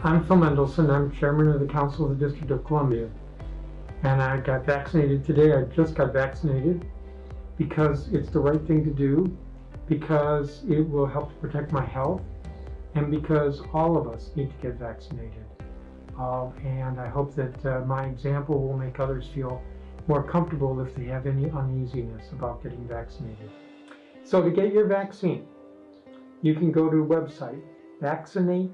I'm Phil Mendelson. I'm chairman of the Council of the District of Columbia. And I got vaccinated today. I just got vaccinated because it's the right thing to do, because it will help to protect my health, and because all of us need to get vaccinated. And I hope that my example will make others feel more comfortable if they have any uneasiness about getting vaccinated. So to get your vaccine, you can go to the website vaccinate.dc.gov.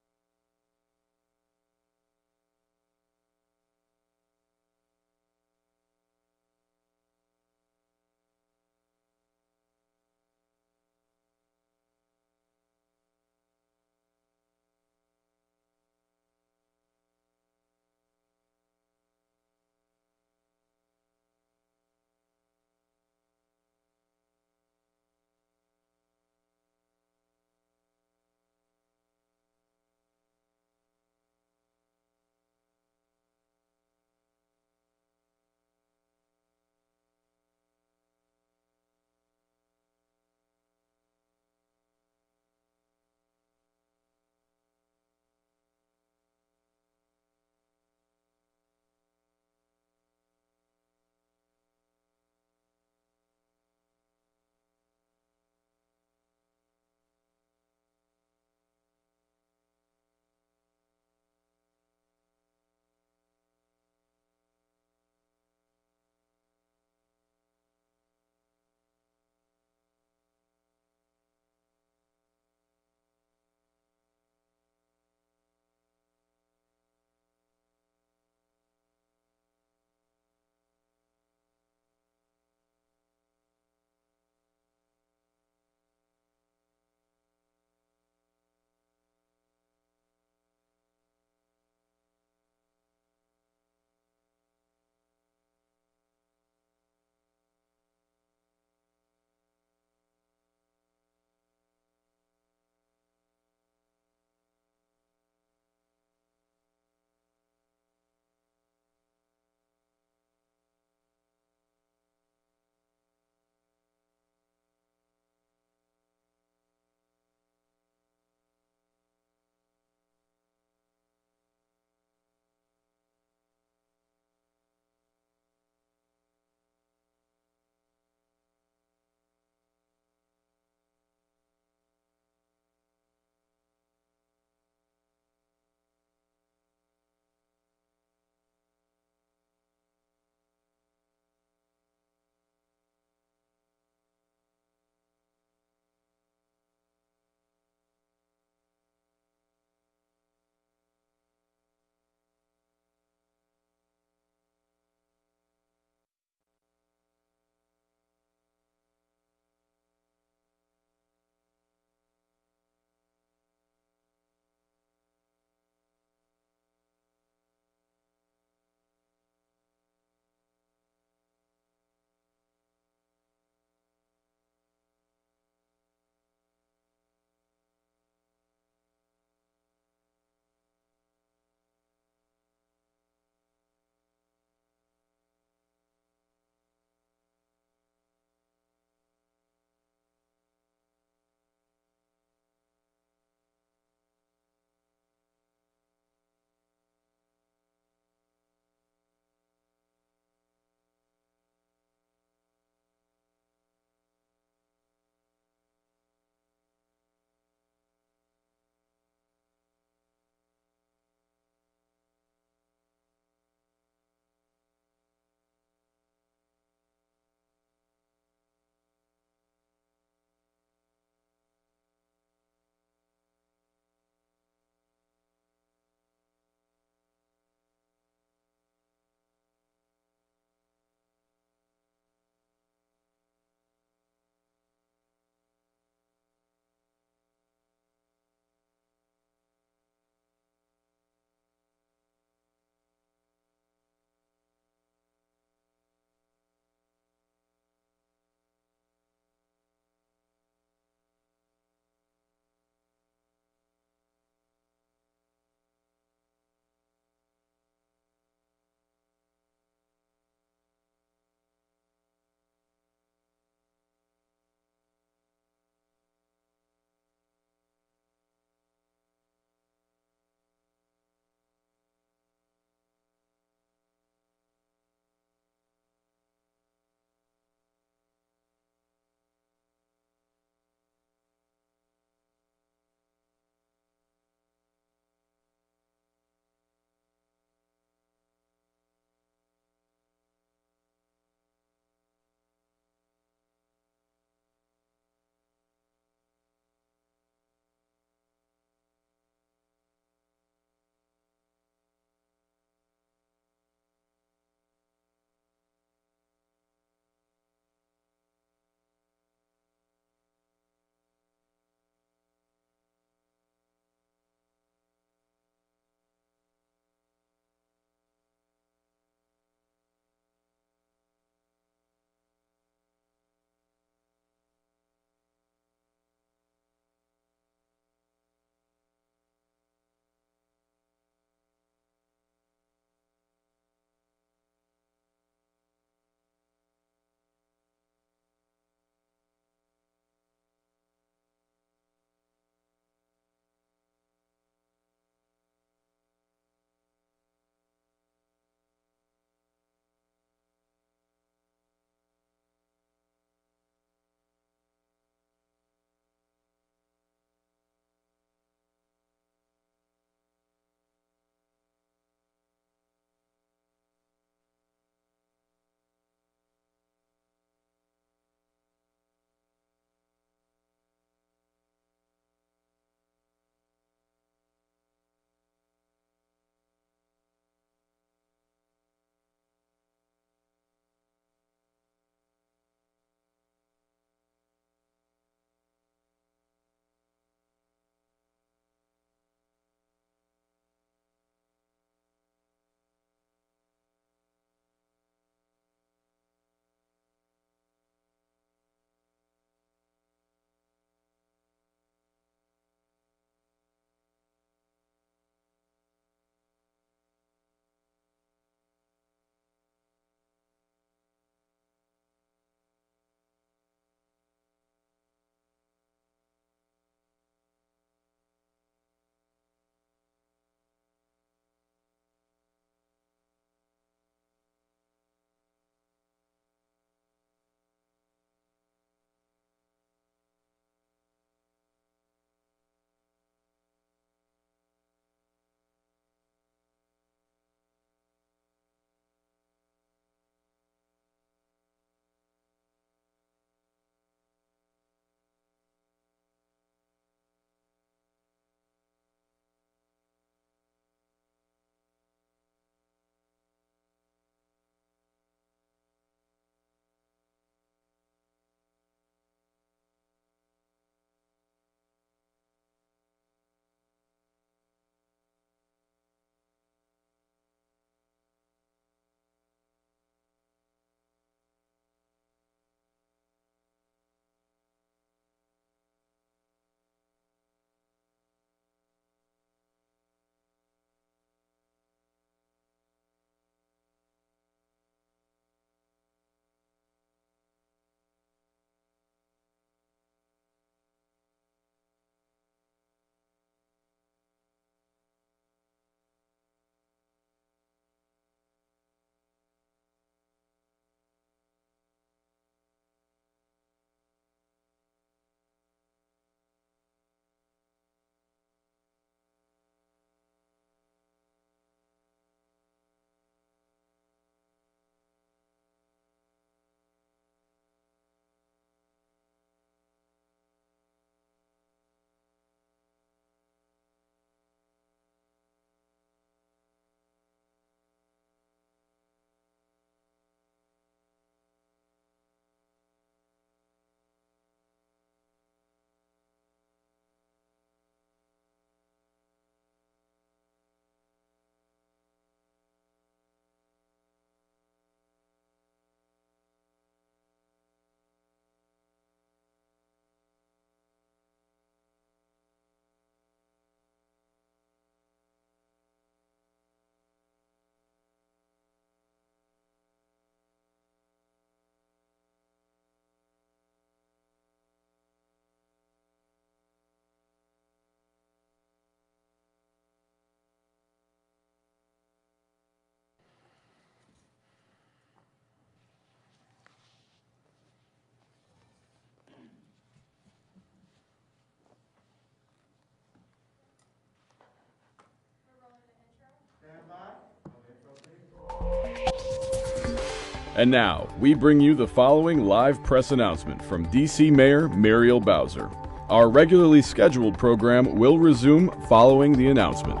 And now, we bring you the following live press announcement from DC Mayor Muriel Bowser. Our regularly scheduled program will resume following the announcement.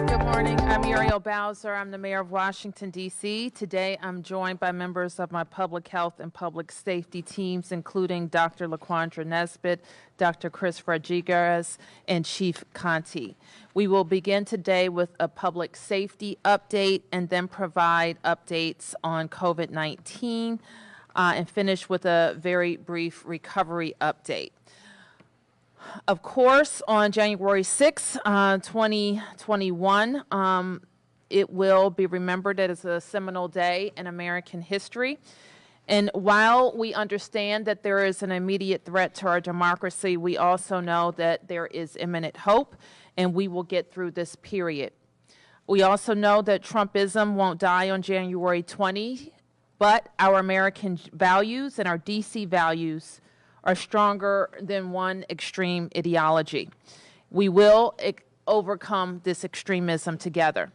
Good morning. I'm Muriel Bowser. I'm the mayor of Washington, D.C. Today, I'm joined by members of my public health and public safety teams, including Dr. LaQuandra Nesbitt, Dr. Chris Rodriguez, and Chief Conti. We will begin today with a public safety update and then provide updates on COVID-19 and finish with a very brief recovery update. Of course, on January 6, 2021, it will be remembered as a seminal day in American history. And while we understand that there is an immediate threat to our democracy, we also know that there is imminent hope, and we will get through this period. We also know that Trumpism won't die on January 20, but our American values and our DC values are stronger than one extreme ideology. We will overcome this extremism together.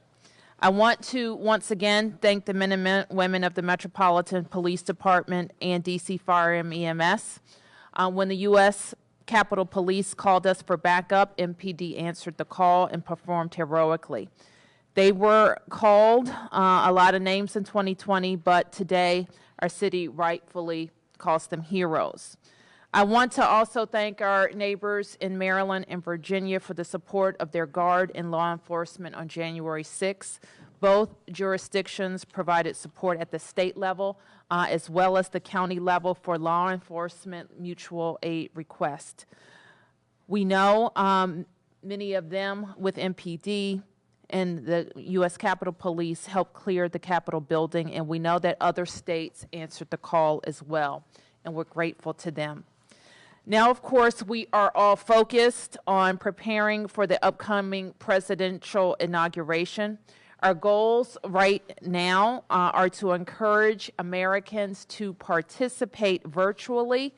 I want to once again thank the men and women of the Metropolitan Police Department and DC Fire and EMS. When the U.S. Capitol Police called us for backup, MPD answered the call and performed heroically. They were called a lot of names in 2020, but today our city rightfully calls them heroes. I want to also thank our neighbors in Maryland and Virginia for the support of their guard and law enforcement on January 6. Both jurisdictions provided support at the state level as well as the county level for law enforcement mutual aid requests. We know many of them with MPD and the U.S. Capitol Police helped clear the Capitol building, and we know that other states answered the call as well, and we're grateful to them. Now, of course, we are all focused on preparing for the upcoming presidential inauguration. Our goals right now are to encourage Americans to participate virtually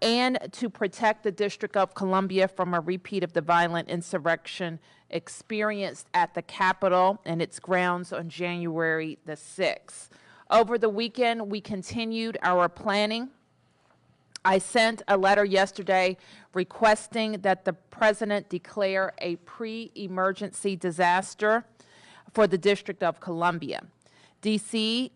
and to protect the District of Columbia from a repeat of the violent insurrection experienced at the Capitol and its grounds on January the 6th. Over the weekend, we continued our planning. I sent a letter yesterday requesting that the president declare a pre-emergency disaster for the District of Columbia. DC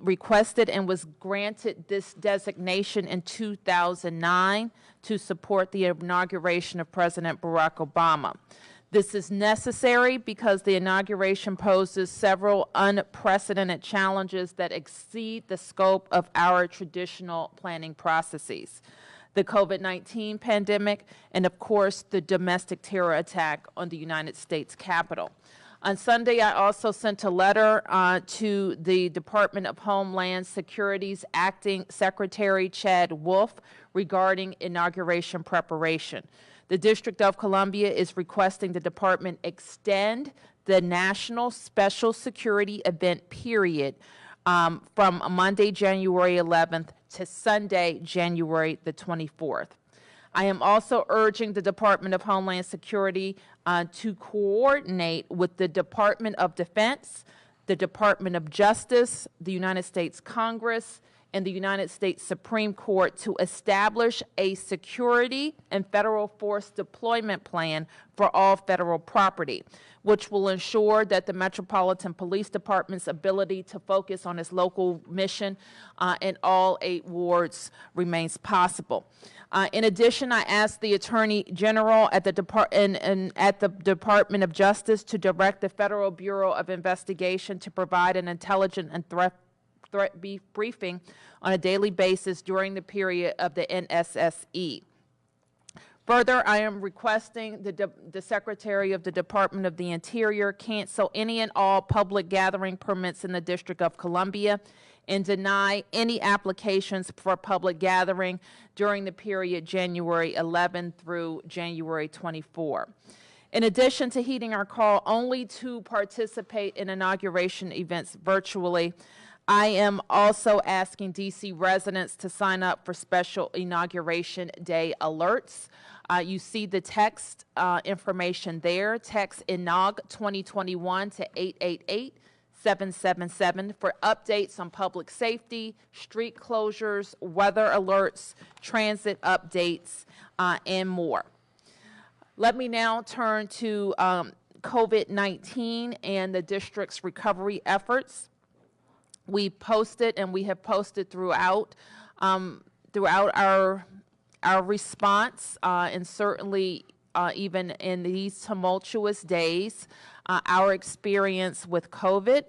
requested and was granted this designation in 2009 to support the inauguration of President Barack Obama. This is necessary because the inauguration poses several unprecedented challenges that exceed the scope of our traditional planning processes. The COVID-19 pandemic and, of course, the domestic terror attack on the United States Capitol. On Sunday, I also sent a letter to the Department of Homeland Security's Acting Secretary Chad Wolf regarding inauguration preparation. The District of Columbia is requesting the department extend the National Special Security Event period from Monday, January 11th to Sunday, January the 24th. I am also urging the Department of Homeland Security to coordinate with the Department of Defense, the Department of Justice, the United States Congress, and the United States Supreme Court to establish a security and federal force deployment plan for all federal property, which will ensure that the Metropolitan Police Department's ability to focus on its local mission in all 8 wards remains possible. In addition, I asked the Attorney General at the Department of Justice to direct the Federal Bureau of Investigation to provide an intelligent and threat briefing on a daily basis during the period of the NSSE. Further, I am requesting the Secretary of the Department of the Interior cancel any and all public gathering permits in the District of Columbia and deny any applications for public gathering during the period January 11 through January 24. In addition to heeding our call only to participate in inauguration events virtually, I am also asking DC residents to sign up for special Inauguration Day alerts. You see the text information there. Text INAUG 2021 to 888 777 for updates on public safety, street closures, weather alerts, transit updates, and more. Let me now turn to COVID-19 and the district's recovery efforts. We posted, and we have posted throughout our response, and certainly even in these tumultuous days, our experience with COVID.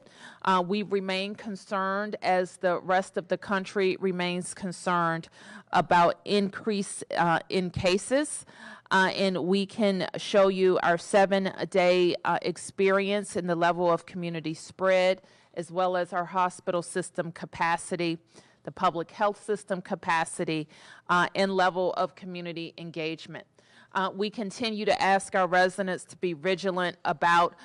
We remain concerned, as the rest of the country remains concerned, about increase in cases. And we can show you our 7-day experience in the level of community spread, as well as our hospital system capacity, the public health system capacity, and level of community engagement. We continue to ask our residents to be vigilant about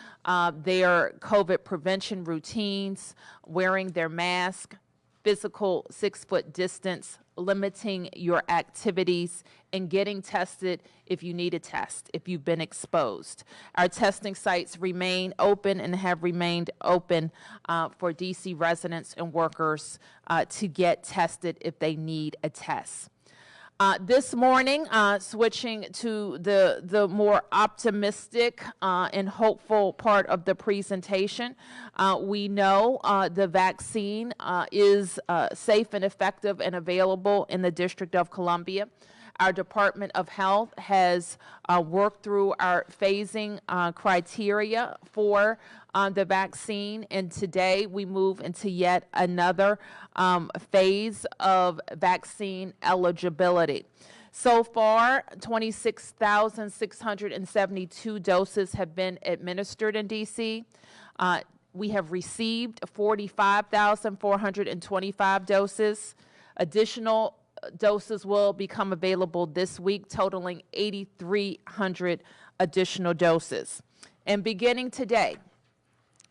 their COVID prevention routines, wearing their mask, physical 6-foot distance, limiting your activities, and getting tested if you need a test, if you've been exposed. Our testing sites remain open and have remained open for DC residents and workers to get tested if they need a test. This morning, switching to the more optimistic and hopeful part of the presentation, we know the vaccine is safe and effective and available in the District of Columbia. Our Department of Health has worked through our phasing criteria for the vaccine, and today we move into yet another phase of vaccine eligibility. So far, 26,672 doses have been administered in DC. We have received 45,425 doses. Additional doses will become available this week, totaling 8,300 additional doses. And beginning today,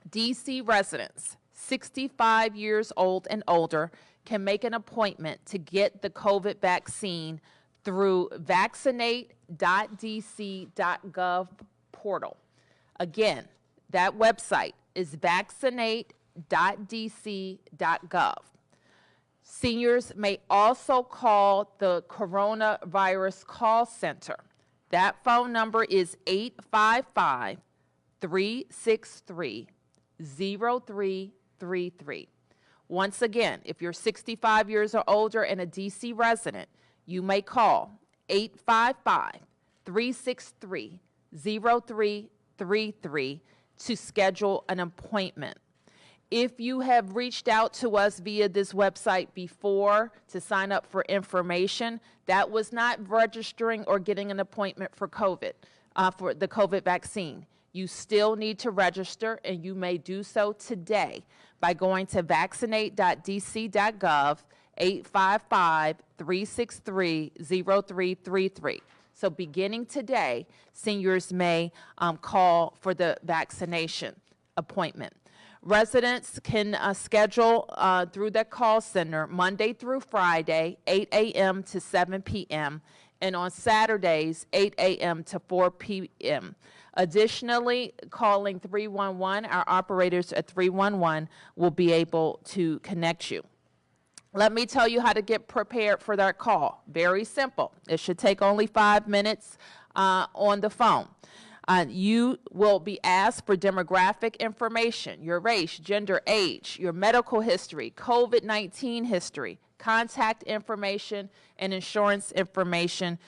DC residents 65 years old and older can make an appointment to get the COVID vaccine through vaccinate.dc.gov portal. Again, that website is vaccinate.dc.gov. Seniors may also call the Coronavirus Call Center. That phone number is 855-363-0333. Once again, if you're 65 years or older and a DC resident, you may call 855-363-0333 to schedule an appointment. If you have reached out to us via this website before to sign up for information, that was not registering or getting an appointment for COVID, for the COVID vaccine. You still need to register, and you may do so today by going to vaccinate.dc.gov, 855-363-0333. So beginning today, seniors may call for the vaccination appointment. Residents can schedule through the call center Monday through Friday, 8 a.m. to 7 p.m., and on Saturdays, 8 a.m. to 4 p.m. Additionally, calling 311, our operators at 311 will be able to connect you. Let me tell you how to get prepared for that call. Very simple. It should take only 5 minutes on the phone. You will be asked for demographic information, your race, gender, age, your medical history, COVID-19 history, contact information, and insurance information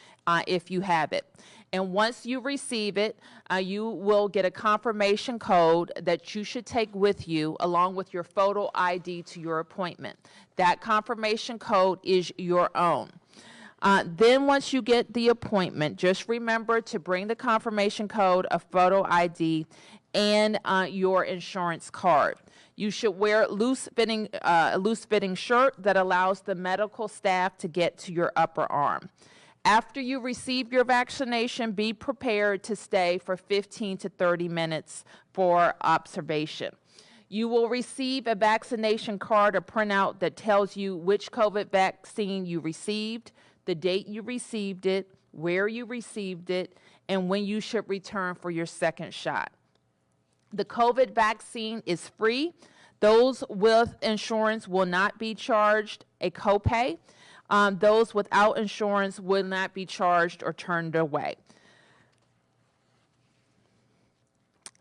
if you have it. And once you receive it, you will get a confirmation code that you should take with you along with your photo ID to your appointment. That confirmation code is your own. Then once you get the appointment, just remember to bring the confirmation code, a photo ID, and your insurance card. You should wear a loose-fitting shirt that allows the medical staff to get to your upper arm. After you receive your vaccination, be prepared to stay for 15 to 30 minutes for observation. You will receive a vaccination card or printout that tells you which COVID vaccine you received, the date you received it, where you received it, and when you should return for your second shot. The COVID vaccine is free. Those with insurance will not be charged a copay. Those without insurance will not be charged or turned away.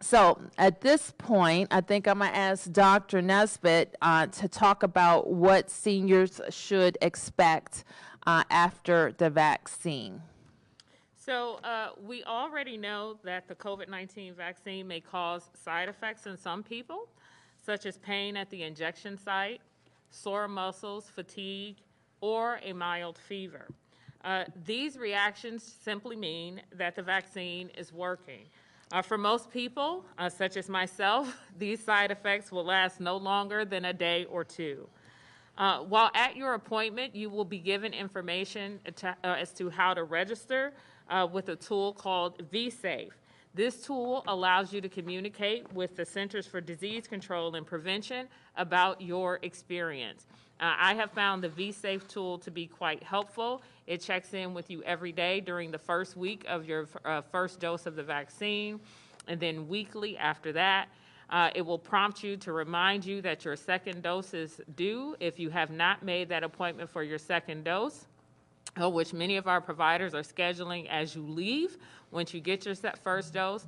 So at this point, I think I'm going to ask Dr. Nesbitt to talk about what seniors should expect after the vaccine. So we already know that the COVID-19 vaccine may cause side effects in some people, such as pain at the injection site, sore muscles, fatigue, or a mild fever. These reactions simply mean that the vaccine is working. For most people, such as myself, these side effects will last no longer than a day or two. While at your appointment, you will be given information as to how to register with a tool called vSafe. This tool allows you to communicate with the Centers for Disease Control and Prevention about your experience. I have found the vSafe tool to be quite helpful. It checks in with you every day during the first week of your first dose of the vaccine, and then weekly after that. It will prompt you to remind you that your second dose is due if you have not made that appointment for your second dose, which many of our providers are scheduling as you leave. Once you get your first dose,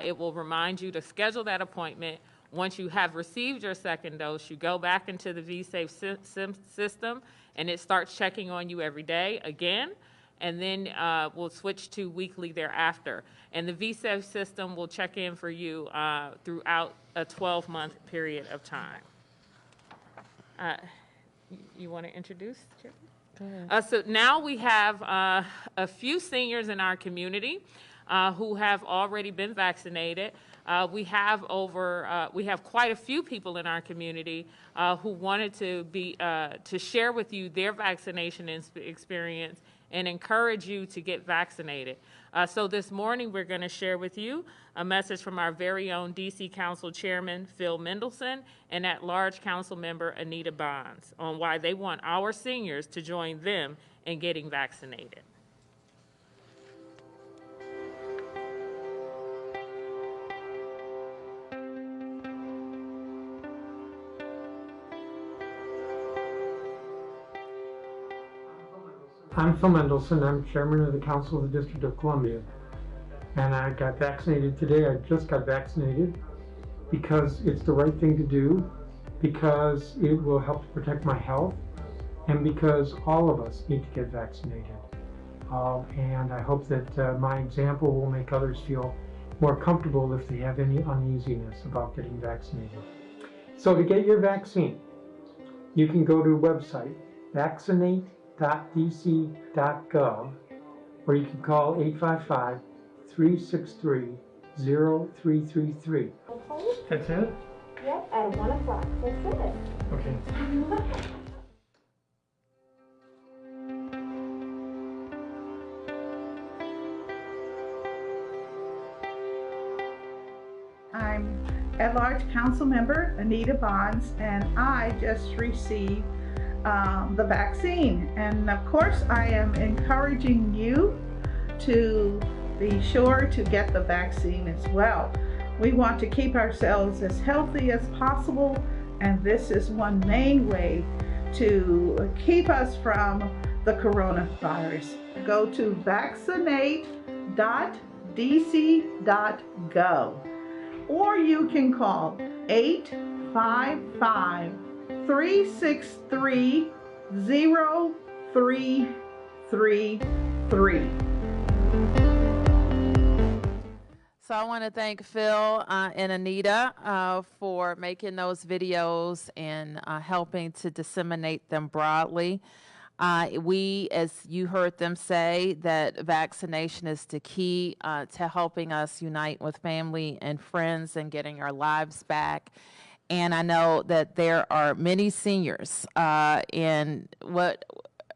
it will remind you to schedule that appointment. Once you have received your second dose, you go back into the vSafe system, and it starts checking on you every day again, and then we'll switch to weekly thereafter. And the vSafe system will check in for you throughout a 12-month period of time. You want to introduce, Chip? So now we have a few seniors in our community who have already been vaccinated. We have quite a few people in our community who wanted to share with you their vaccination experience and encourage you to get vaccinated. So this morning we're going to share with you a message from our very own DC Council Chairman Phil Mendelson and at-large Council Member Anita Bonds on why they want our seniors to join them in getting vaccinated. I'm Phil Mendelson. I'm chairman of the Council of the District of Columbia. And I got vaccinated today. I just got vaccinated because it's the right thing to do, because it will help to protect my health, and because all of us need to get vaccinated. And I hope that my example will make others feel more comfortable if they have any uneasiness about getting vaccinated. So to get your vaccine, you can go to the website vaccinate.dc.gov, or you can call 855-363-0333. That's it? Yep, at 1 o'clock. That's it. Okay. I'm at-large council member Anita Bonds, and I just received the vaccine. And of course, I am encouraging you to be sure to get the vaccine as well. We want to keep ourselves as healthy as possible, and this is one main way to keep us from the coronavirus. Go to vaccinate.dc.gov, or you can call 855-363-0333. So I want to thank Phil and Anita for making those videos and helping to disseminate them broadly. We, as you heard them say, that vaccination is the key to helping us unite with family and friends and getting our lives back. And I know that there are many seniors, and what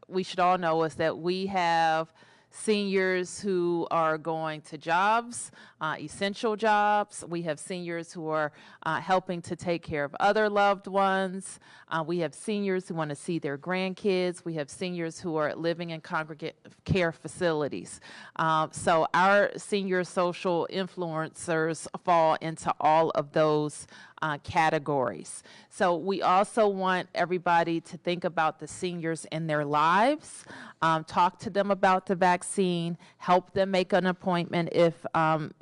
we should all know is that we have seniors who are going to jobs, essential jobs. We have seniors who are helping to take care of other loved ones. We have seniors who want to see their grandkids. We have seniors who are living in congregate care facilities. So our senior social influencers fall into all of those categories. So we also want everybody to think about the seniors in their lives, talk to them about the vaccine, help them make an appointment if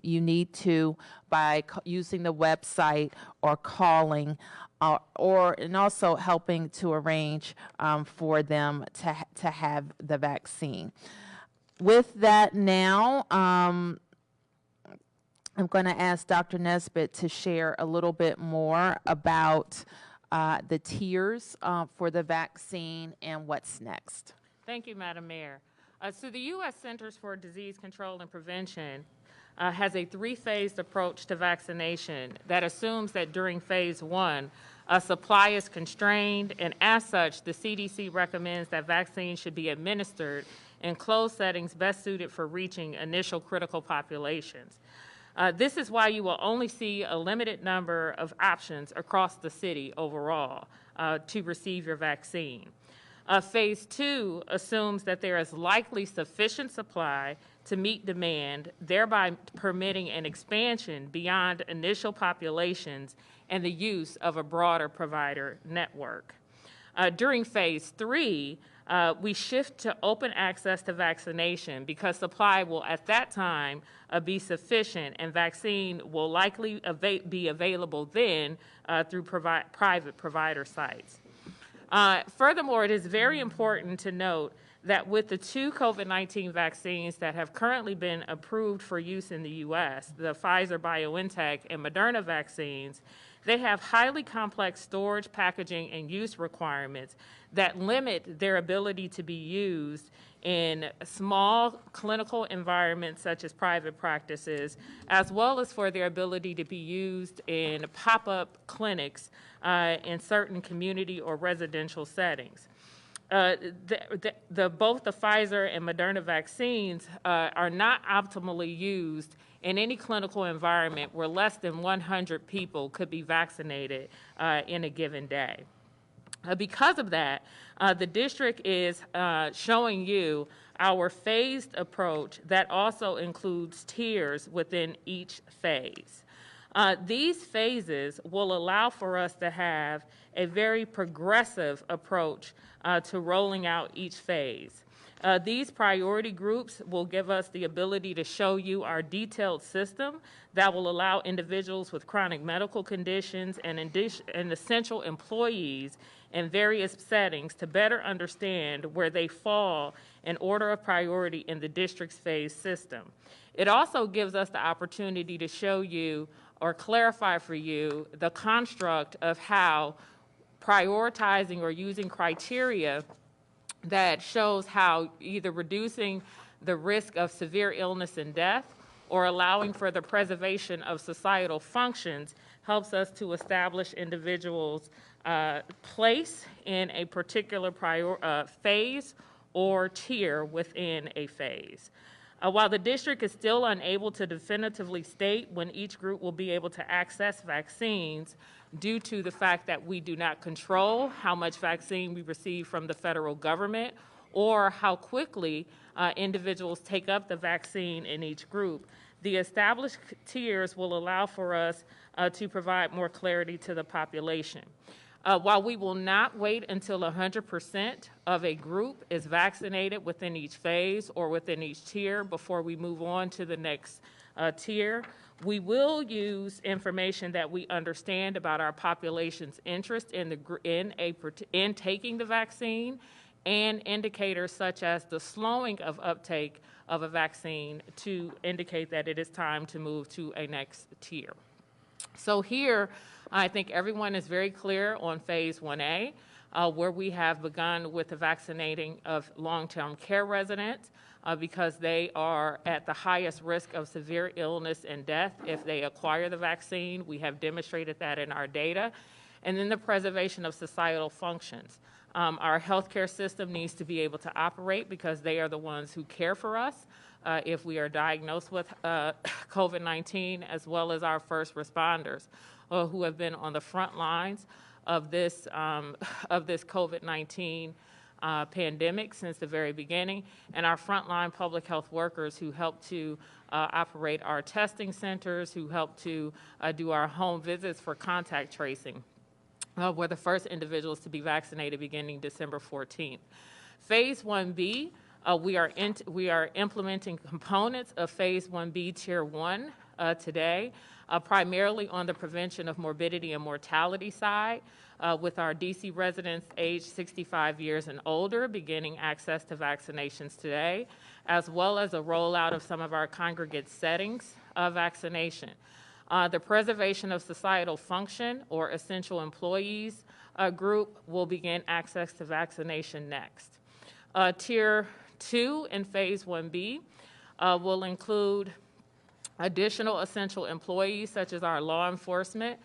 you need to by using the website or calling, and also helping to arrange for them to have the vaccine. With that now, I'm going to ask Dr. Nesbitt to share a little bit more about the tiers for the vaccine and what's next. Thank you, Madam Mayor. So the U.S. Centers for Disease Control and Prevention has a three-phased approach to vaccination that assumes that during phase one, supply is constrained, and as such, the CDC recommends that vaccines should be administered in closed settings best suited for reaching initial critical populations. This is why you will only see a limited number of options across the city overall to receive your vaccine. Phase two assumes that there is likely sufficient supply to meet demand, thereby permitting an expansion beyond initial populations and the use of a broader provider network. During phase three, we shift to open access to vaccination because supply will at that time be sufficient, and vaccine will likely be available then through private provider sites. Furthermore, it is very important to note that with the two COVID-19 vaccines that have currently been approved for use in the U.S., the Pfizer-BioNTech and Moderna vaccines, they have highly complex storage, packaging, and use requirements that limit their ability to be used in small clinical environments such as private practices, as well as for their ability to be used in pop-up clinics in certain community or residential settings. Both the Pfizer and Moderna vaccines are not optimally used in any clinical environment where less than 100 people could be vaccinated in a given day. Because of that, the district is showing you our phased approach that also includes tiers within each phase. These phases will allow for us to have a very progressive approach to rolling out each phase. These priority groups will give us the ability to show you our detailed system that will allow individuals with chronic medical conditions and essential employees in various settings to better understand where they fall in order of priority in the district's phase system. It also gives us the opportunity to show you or clarify for you the construct of how prioritizing or using criteria that shows how either reducing the risk of severe illness and death or allowing for the preservation of societal functions helps us to establish individuals' place in a particular phase or tier within a phase. While the district is still unable to definitively state when each group will be able to access vaccines due to the fact that we do not control how much vaccine we receive from the federal government or how quickly individuals take up the vaccine in each group, the established tiers will allow for us to provide more clarity to the population. While we will not wait until 100% of a group is vaccinated within each phase or within each tier before we move on to the next tier, we will use information that we understand about our population's interest in taking the vaccine and indicators such as the slowing of uptake of a vaccine to indicate that it is time to move to a next tier. So here, I think everyone is very clear on phase 1A, where we have begun with the vaccinating of long-term care residents because they are at the highest risk of severe illness and death if they acquire the vaccine. We have demonstrated that in our data. And then the preservation of societal functions. Our healthcare system needs to be able to operate because they are the ones who care for us if we are diagnosed with COVID-19, as well as our first responders who have been on the front lines of this COVID-19 pandemic since the very beginning, and our frontline public health workers who help to operate our testing centers, who help to do our home visits for contact tracing. Were the first individuals to be vaccinated beginning December 14th. Phase 1B, we are implementing components of Phase 1B Tier 1 today, primarily on the prevention of morbidity and mortality side, with our DC residents aged 65 years and older beginning access to vaccinations today, as well as a rollout of some of our congregate settings of vaccination. The preservation of societal function or essential employees group will begin access to vaccination next. Tier 2 in Phase 1B will include additional essential employees such as our law enforcement,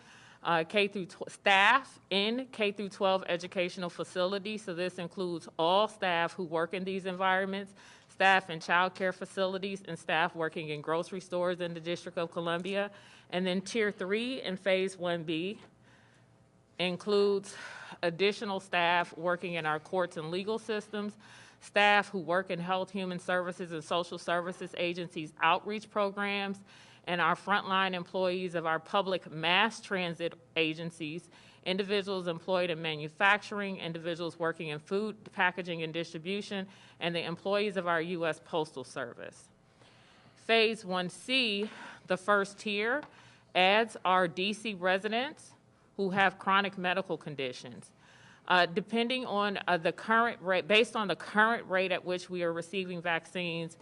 staff in K-12 educational facilities. So this includes all staff who work in these environments, staff in child care facilities, and staff working in grocery stores in the District of Columbia. And then Tier 3 in Phase 1B includes additional staff working in our courts and legal systems, staff who work in health, human services, and social services agencies outreach programs, and our frontline employees of our public mass transit agencies, individuals employed in manufacturing, individuals working in food packaging and distribution, and the employees of our U.S. Postal Service. Phase 1C, the first tier, adds our DC residents who have chronic medical conditions. Depending on the current rate, based on the current rate at which we are receiving vaccines,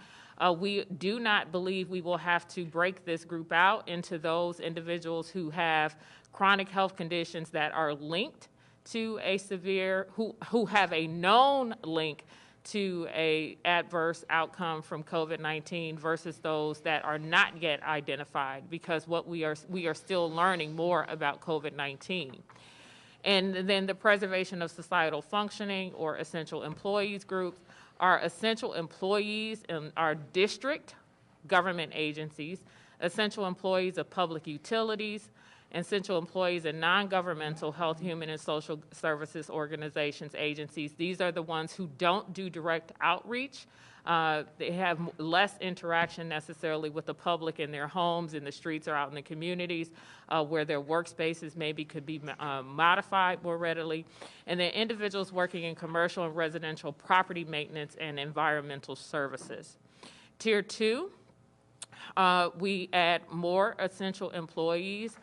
we do not believe we will have to break this group out into those individuals who have chronic health conditions that are linked to a severe, who have a known link to a adverse outcome from COVID-19 versus those that are not yet identified, because what we are still learning more about COVID-19. And then the preservation of societal functioning or essential employees groups are essential employees in our district government agencies, essential employees of public utilities, essential employees in non-governmental health, human, and social services organizations, agencies. These are the ones who don't do direct outreach. They have less interaction necessarily with the public in their homes, in the streets, or out in the communities where their workspaces maybe could be modified more readily. And then individuals working in commercial and residential property maintenance and environmental services. Tier 2, we add more essential employees.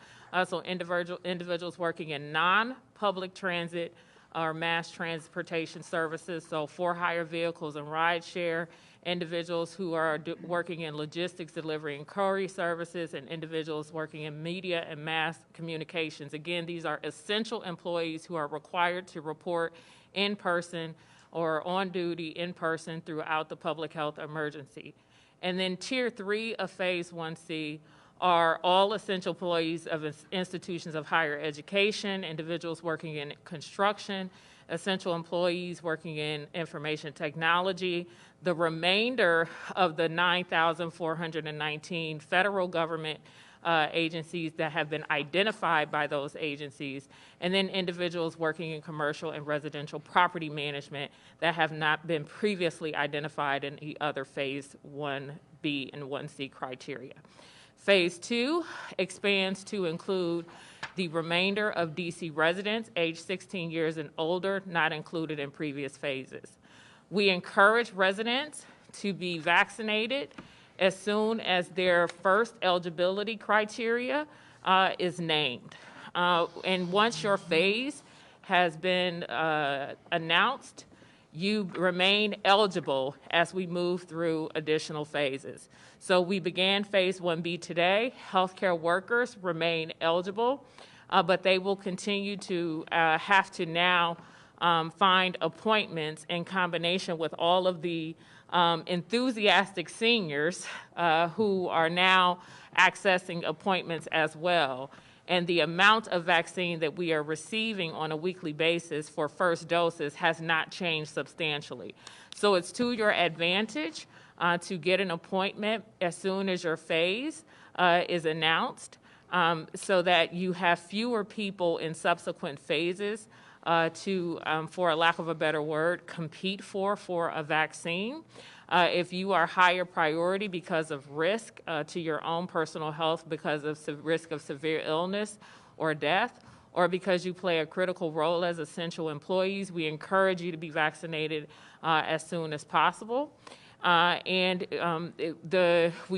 So individuals working in non-public transit or mass transportation services, so for-hire vehicles and rideshare, individuals who are working in logistics, delivery, and courier services, and individuals working in media and mass communications. Again, these are essential employees who are required to report in person or on duty in person throughout the public health emergency. And then Tier 3 of Phase 1C are all essential employees of institutions of higher education, individuals working in construction, essential employees working in information technology. The remainder of the 9,419 federal government agencies that have been identified by those agencies, and then individuals working in commercial and residential property management that have not been previously identified in the other Phase 1B and 1C criteria. Phase 2 expands to include the remainder of DC residents aged 16 years and older, not included in previous phases. We encourage residents to be vaccinated as soon as their first eligibility criteria is named. And once your phase has been announced, you remain eligible as we move through additional phases. So we began Phase 1B today. Healthcare workers remain eligible, but they will continue to have to now find appointments in combination with all of the enthusiastic seniors who are now accessing appointments as well. And the amount of vaccine that we are receiving on a weekly basis for first doses has not changed substantially. So it's to your advantage to get an appointment as soon as your phase is announced, so that you have fewer people in subsequent phases for a lack of a better word, compete for a vaccine. If you are higher priority because of risk to your own personal health, because of risk of severe illness or death, or because you play a critical role as essential employees, we encourage you to be vaccinated as soon as possible. We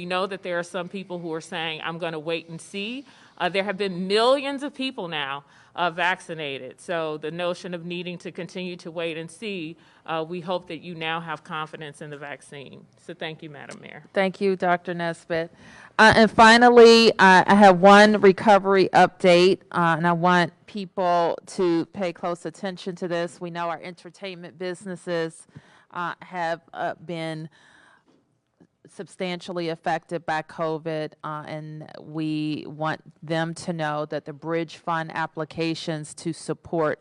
know that there are some people who are saying, I'm going to wait and see. There have been millions of people now vaccinated. So the notion of needing to continue to wait and see, we hope that you now have confidence in the vaccine. So thank you, Madam Mayor. Thank you, Dr. Nesbitt. And finally, I have one recovery update, and I want people to pay close attention to this. We know our entertainment businesses have been substantially affected by COVID, and we want them to know that the Bridge Fund applications to support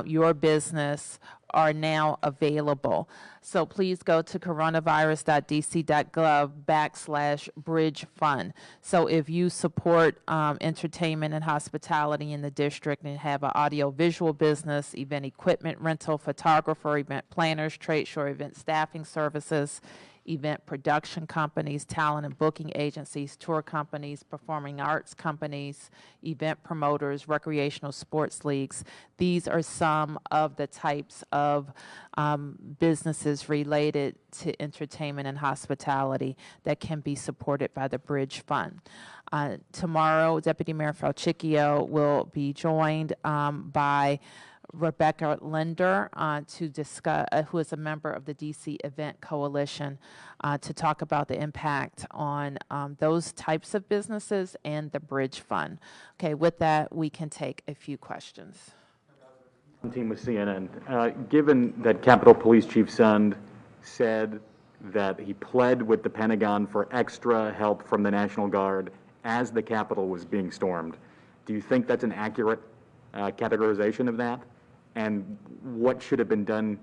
your business are now available. So please go to coronavirus.dc.gov/Bridge Fund. So if you support entertainment and hospitality in the district and have an audio-visual business, event equipment rental, photographer, event planners, trade show, event staffing services, event production companies, talent and booking agencies, tour companies, performing arts companies, event promoters, recreational sports leagues. These are some of the types of businesses related to entertainment and hospitality that can be supported by the Bridge Fund. Tomorrow, Deputy Mayor Falchicchio will be joined by Rebecca Linder to discuss, who is a member of the DC Event Coalition, to talk about the impact on those types of businesses and the Bridge Fund. Okay, with that, we can take a few questions. Team with CNN. Given that Capitol Police Chief Sund said that he pled with the Pentagon for extra help from the National Guard as the Capitol was being stormed, do you think that's an accurate categorization of that? And what should have been done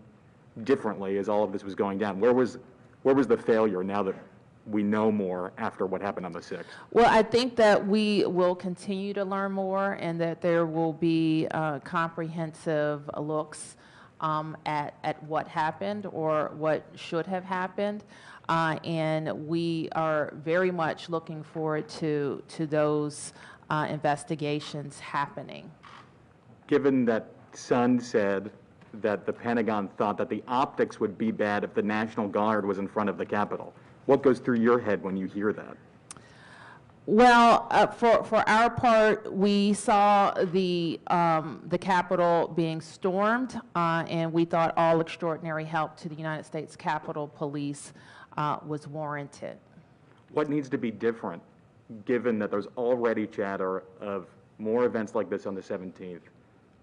differently as all of this was going down? Where was the failure now that we know more after what happened on the 6th? Well, I think that we will continue to learn more and that there will be comprehensive looks at what happened or what should have happened. And we are very much looking forward to those investigations happening. Given that Sund said that the Pentagon thought that the optics would be bad if the National Guard was in front of the Capitol, what goes through your head when you hear that? Well, for our part, we saw the Capitol being stormed, and we thought all extraordinary help to the United States Capitol Police was warranted. What needs to be different, given that there's already chatter of more events like this on the 17th,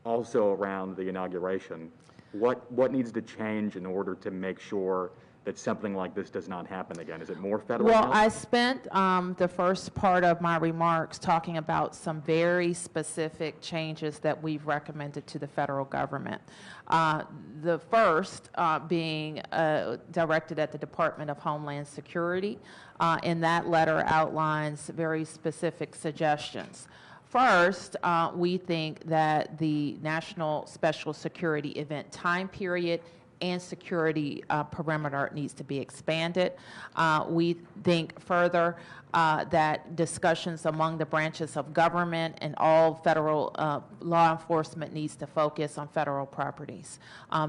also around the inauguration? What needs to change in order to make sure that something like this does not happen again? Is it more federal help? Well, I spent the first part of my remarks talking about some very specific changes that we've recommended to the federal government. The first being directed at the Department of Homeland Security, and that letter outlines very specific suggestions. First, we think that the National Special Security Event time period and security perimeter needs to be expanded. We think further that discussions among the branches of government and all federal law enforcement needs to focus on federal properties.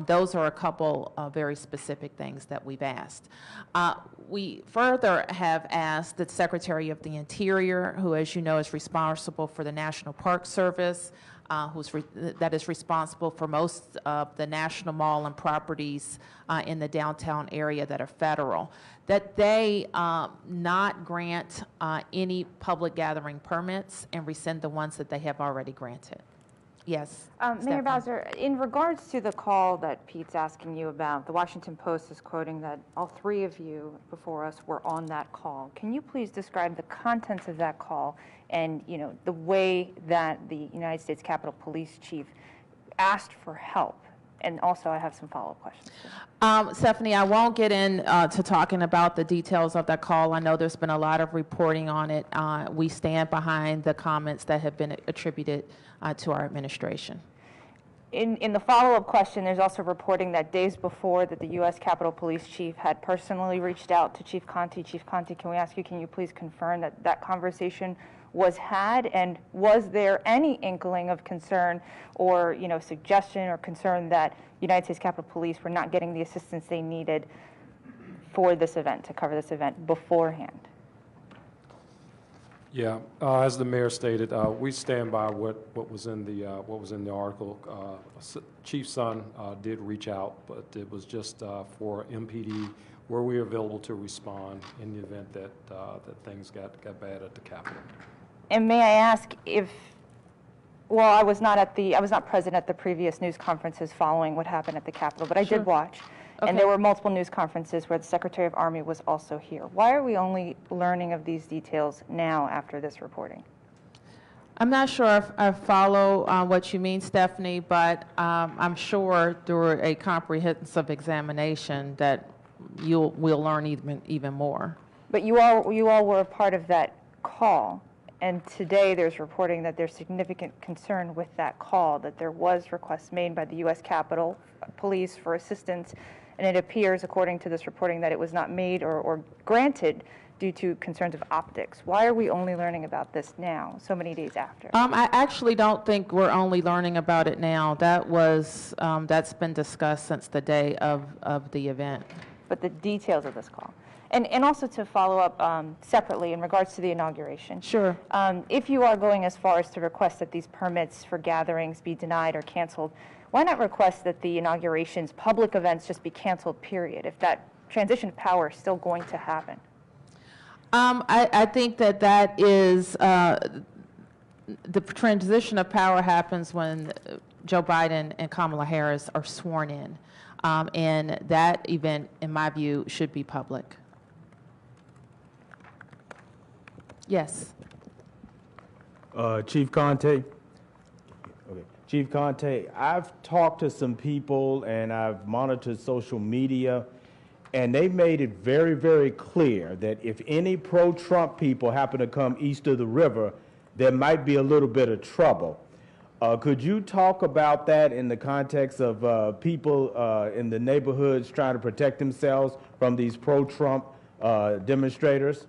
Those are a couple of very specific things that we've asked. We further have asked the Secretary of the Interior, who, as you know, is responsible for the National Park Service, that is responsible for most of the National Mall and properties in the downtown area that are federal, that they not grant any public gathering permits and rescind the ones that they have already granted. Yes. Mayor Bowser, in regards to the call that Pete's asking you about, the Washington Post is quoting that all three of you before us were on that call. Can you please describe the contents of that call and, you know, the way that the United States Capitol Police Chief asked for help? And also, I have some follow-up questions. Stephanie, I won't get into talking about the details of that call. I know there's been a lot of reporting on it. We stand behind the comments that have been attributed to our administration. In the follow-up question, there's also reporting that days before that the U.S. Capitol Police Chief had personally reached out to Chief Conte. Chief Conte, can we ask you, can you please confirm that that conversation was had, and was there any inkling of concern or, you know, suggestion or concern that United States Capitol Police were not getting the assistance they needed for this event, to cover this event beforehand? Yeah, as the mayor stated, we stand by what was in the article. Chief Son did reach out, but it was just for MPD, where we were available to respond in the event that things got bad at the Capitol. And may I ask if, well, I was not present at the previous news conferences following what happened at the Capitol, but I did watch. Okay. And there were multiple news conferences where the Secretary of Army was also here. Why are we only learning of these details now after this reporting? I'm not sure if I follow what you mean, Stephanie, but I'm sure through a comprehensive examination that we'll learn even more. But you all were a part of that call, and today there's reporting that there's significant concern with that call, that there was requests made by the U.S. Capitol Police for assistance, and it appears, according to this reporting, that it was not made or granted due to concerns of optics. Why are we only learning about this now, so many days after? I actually don't think we're only learning about it now. That's been discussed since the day of the event. But the details of this call. And also to follow up separately in regards to the inauguration. Sure. If you are going as far as to request that these permits for gatherings be denied or canceled, why not request that the inauguration's public events just be canceled, period, if that transition of power is still going to happen? I think that is, the transition of power happens when Joe Biden and Kamala Harris are sworn in. And that event, in my view, should be public. Yes. Chief Conte. Okay. Chief Conte, I've talked to some people and I've monitored social media, and they made it very, very clear that if any pro-Trump people happen to come east of the river, there might be a little bit of trouble. Could you talk about that in the context of people in the neighborhoods trying to protect themselves from these pro-Trump demonstrators?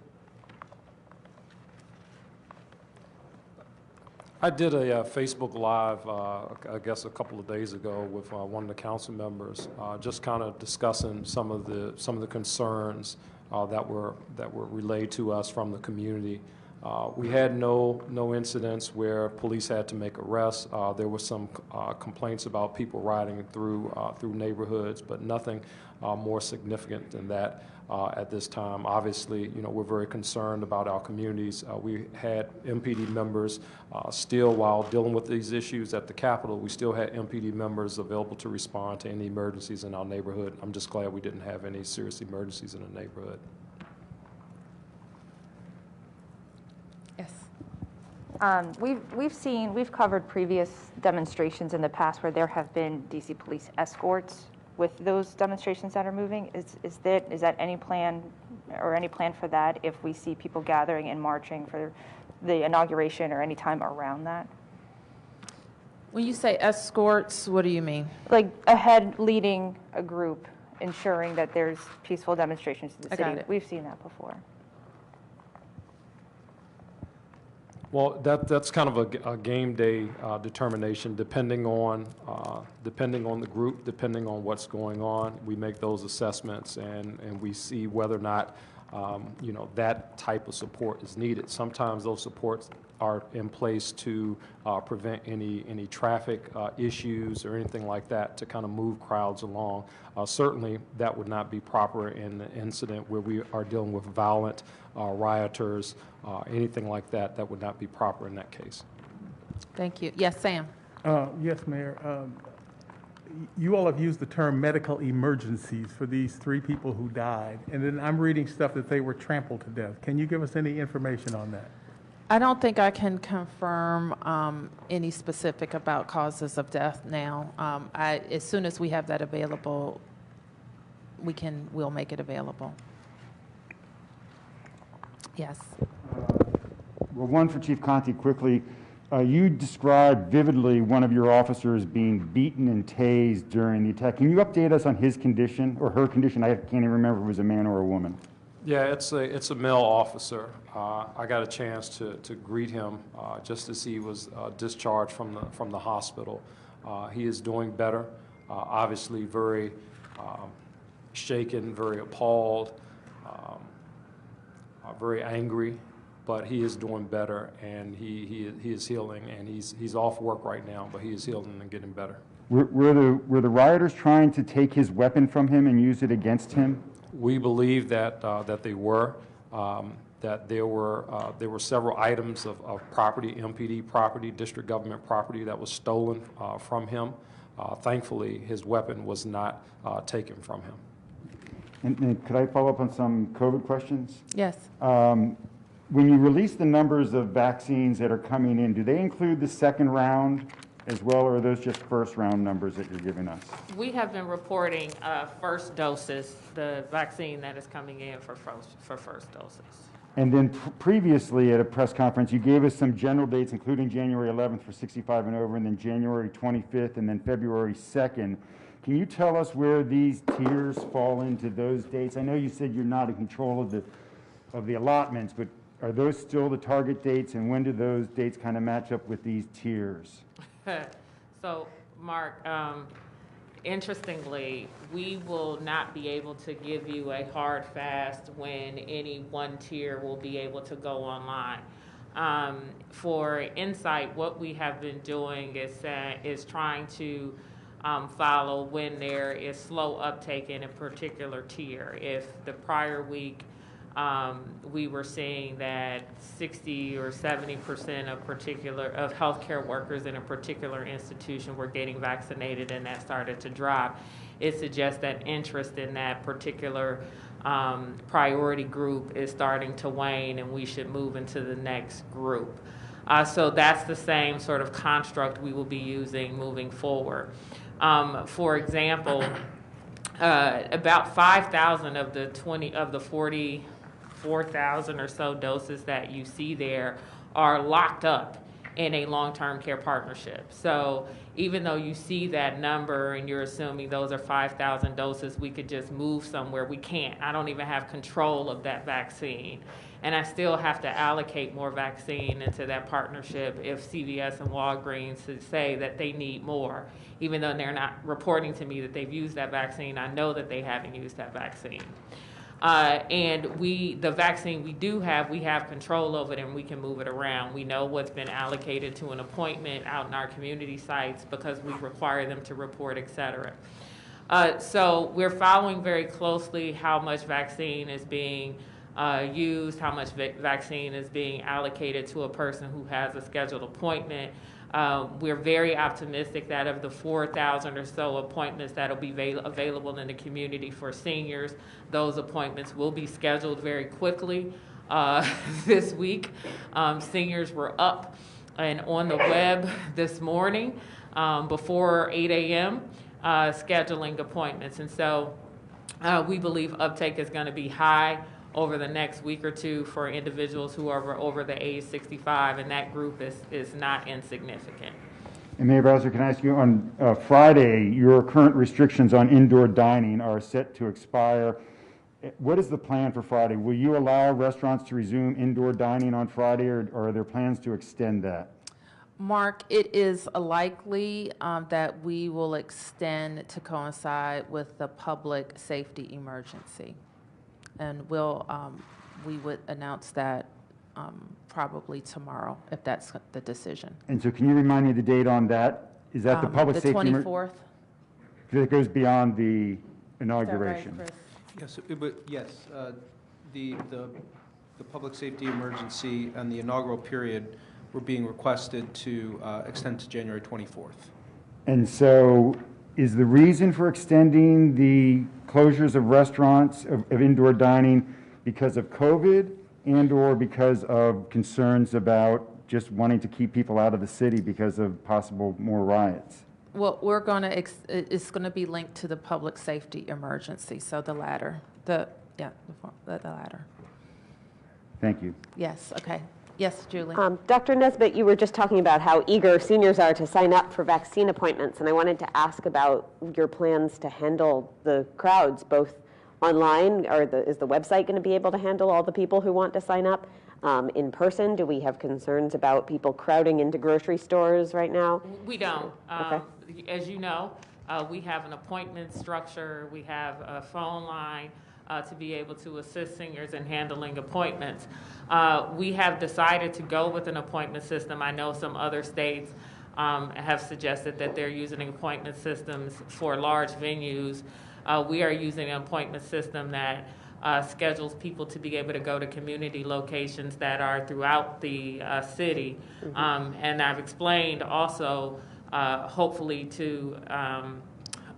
I did a Facebook Live, I guess a couple of days ago, with one of the council members, just kind of discussing some of the concerns that were relayed to us from the community. We had no incidents where police had to make arrests. There were some complaints about people riding through neighborhoods, but nothing more significant than that at this time. Obviously, you know, we're very concerned about our communities. We had MPD members still, while dealing with these issues at the Capitol, we still had MPD members available to respond to any emergencies in our neighborhood. I'm just glad we didn't have any serious emergencies in the neighborhood. Yes. We've covered previous demonstrations in the past where there have been DC police escorts with those demonstrations that are moving. Is that any plan for that if we see people gathering and marching for the inauguration or any time around that? When you say escorts, what do you mean? Like a head leading a group, ensuring that there's peaceful demonstrations in the city. got it. We've seen that before. Well, that's kind of a game day determination, depending on the group, depending on what's going on. We make those assessments, and we see whether or not you know, that type of support is needed. Sometimes those supports are in place to prevent any traffic issues or anything like that, to kind of move crowds along. Certainly, that would not be proper in the incident where we are dealing with violent rioters, anything like that. That would not be proper in that case. Thank you. Yes, Sam. Yes, Mayor. You all have used the term medical emergencies for these 3 people who died, and then I'm reading stuff that they were trampled to death. Can you give us any information on that? I don't think I can confirm any specific about causes of death now. As soon as we have that available, we'll make it available. Yes. Well, one for Chief Conte quickly. You described vividly one of your officers being beaten and tased during the attack. Can you update us on his condition or her condition? I can't even remember if it was a man or a woman. Yeah, it's a male officer. I got a chance to greet him just as he was discharged from the hospital. He is doing better. Obviously, very shaken, very appalled, very angry, but he is doing better, and he is healing, and he's off work right now, but he is healing and getting better. Were the rioters trying to take his weapon from him and use it against him? We believe that they were. That there were several items of property, MPD property, district government property that was stolen from him. Thankfully, his weapon was not taken from him. And could I follow up on some COVID questions? Yes. When you release the numbers of vaccines that are coming in, do they include the second round as well, or are those just first round numbers that you're giving us? We have been reporting first doses, the vaccine that is coming in for first doses. And then previously at a press conference, you gave us some general dates, including January 11th for 65 and over, and then January 25th, and then February 2nd. Can you tell us where these tiers fall into those dates? I know you said you're not in control of the allotments, but are those still the target dates, and when do those dates kind of match up with these tiers? So, Mark, interestingly, we will not be able to give you a hard fast when any one tier will be able to go online. For Insight, what we have been doing is trying to follow when there is slow uptake in a particular tier. If the prior week we were seeing that 60 or 70% of healthcare workers in a particular institution were getting vaccinated and that started to drop, it suggests that interest in that particular priority group is starting to wane and we should move into the next group. So that's the same sort of construct we will be using moving forward. For example, about 5,000 of the 44,000 or so doses that you see there are locked up in a long-term care partnership. So even though you see that number and you're assuming those are 5,000 doses, we could just move somewhere. We can't. I don't even have control of that vaccine. And I still have to allocate more vaccine into that partnership if CVS and Walgreens say that they need more. Even though they're not reporting to me that they've used that vaccine, I know that they haven't used that vaccine. And the vaccine we do have, we have control over it and we can move it around. We know what's been allocated to an appointment out in our community sites because we require them to report, et cetera. So we're following very closely how much vaccine is being used, how much vaccine is being allocated to a person who has a scheduled appointment. We're very optimistic that of the 4,000 or so appointments that will be available in the community for seniors, those appointments will be scheduled very quickly this week. Seniors were up and on the web this morning before 8 a.m. Scheduling appointments. And so we believe uptake is going to be high over the next week or two for individuals who are over the age 65, and that group is not insignificant. And Mayor Bowser, can I ask you, on Friday, your current restrictions on indoor dining are set to expire. What is the plan for Friday? Will you allow restaurants to resume indoor dining on Friday, or are there plans to extend that? Mark, it is likely that we will extend to coincide with the public safety emergency. And we would announce that probably tomorrow, if that's the decision. And so can you remind me the date on that? Is that the public safety? The 24th. It goes beyond the inauguration. Right, Yes, yes. The public safety emergency and the inaugural period were being requested to extend to January 24th. And so is the reason for extending the closures of restaurants, of indoor dining, because of COVID and or because of concerns about just wanting to keep people out of the city because of possible more riots? Well, it's going to be linked to the public safety emergency, so the latter. The latter. Thank you. Yes, okay. Yes, Julie. Dr. Nesbitt, you were just talking about how eager seniors are to sign up for vaccine appointments, and I wanted to ask about your plans to handle the crowds, both online, or is the website going to be able to handle all the people who want to sign up? In person, do we have concerns about people crowding into grocery stores right now? We don't. Okay. As you know, we have an appointment structure. We have a phone line to be able to assist seniors in handling appointments. We have decided to go with an appointment system. I know some other states have suggested that they're using appointment systems for large venues. We are using an appointment system that schedules people to be able to go to community locations that are throughout the city. And I've explained also, hopefully to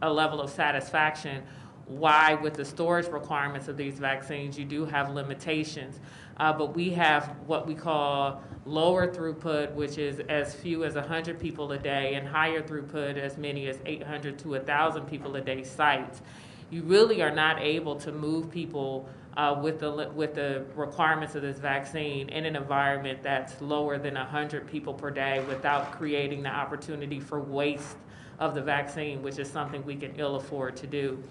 a level of satisfaction, why with the storage requirements of these vaccines, you do have limitations. But we have what we call lower throughput, which is as few as 100 people a day, and higher throughput, as many as 800 to 1,000 people a day sites. You really are not able to move people with the requirements of this vaccine in an environment that's lower than 100 people per day without creating the opportunity for waste of the vaccine, which is something we can ill afford to do.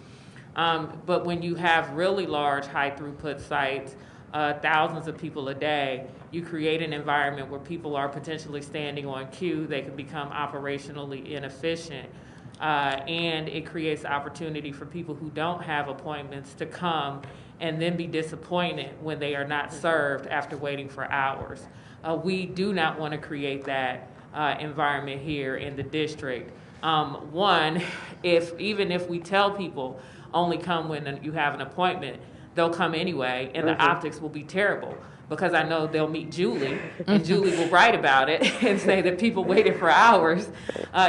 But when you have really large high throughput sites, thousands of people a day, you create an environment where people are potentially standing on queue. They can become operationally inefficient. And it creates opportunity for people who don't have appointments to come and then be disappointed when they are not served after waiting for hours. We do not want to create that environment here in the district. One, even if we tell people only come when you have an appointment, they'll come anyway, and the optics will be terrible. Because I know they'll meet Julie, and Julie will write about it and say that people waited for hours,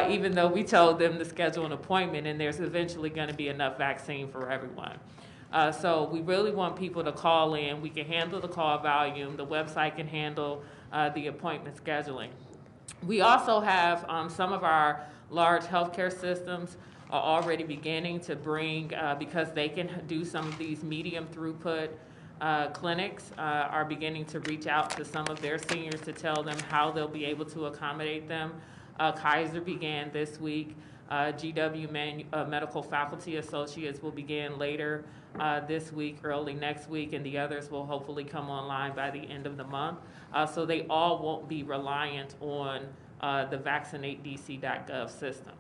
even though we told them to schedule an appointment, and there's eventually going to be enough vaccine for everyone. So we really want people to call in. We can handle the call volume. The website can handle the appointment scheduling. We also have some of our large healthcare systems are already beginning to bring, because they can do some of these medium throughput clinics, are beginning to reach out to some of their seniors to tell them how they'll be able to accommodate them. Kaiser began this week. GW Medical Faculty Associates will begin later this week, early next week, and the others will hopefully come online by the end of the month. So they all won't be reliant on the vaccinatedc.gov system.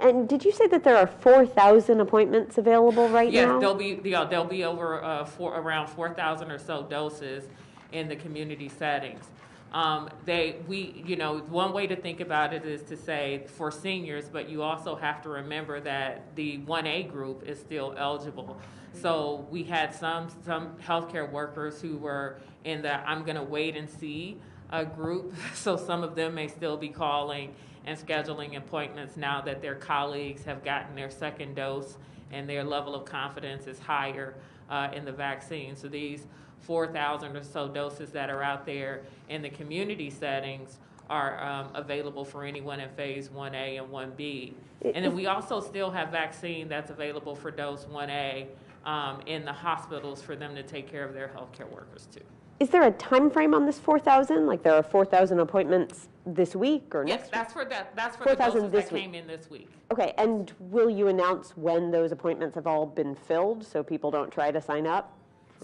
And did you say that there are 4,000 appointments available right now? Yes, there'll be over around 4,000 or so doses in the community settings. One way to think about it is to say for seniors, but you also have to remember that the 1A group is still eligible. So we had some healthcare workers who were in the I'm going to wait and see group. So some of them may still be calling and scheduling appointments now that their colleagues have gotten their second dose and their level of confidence is higher in the vaccine. So these 4,000 or so doses that are out there in the community settings are available for anyone in phase 1A and 1B. And then we also still have vaccine that's available for dose 1A in the hospitals for them to take care of their healthcare workers too. Is there a time frame on this 4,000? Like there are 4,000 appointments this week or next week? Yes, that's for the doses that came in this week. Okay, and will you announce when those appointments have all been filled so people don't try to sign up?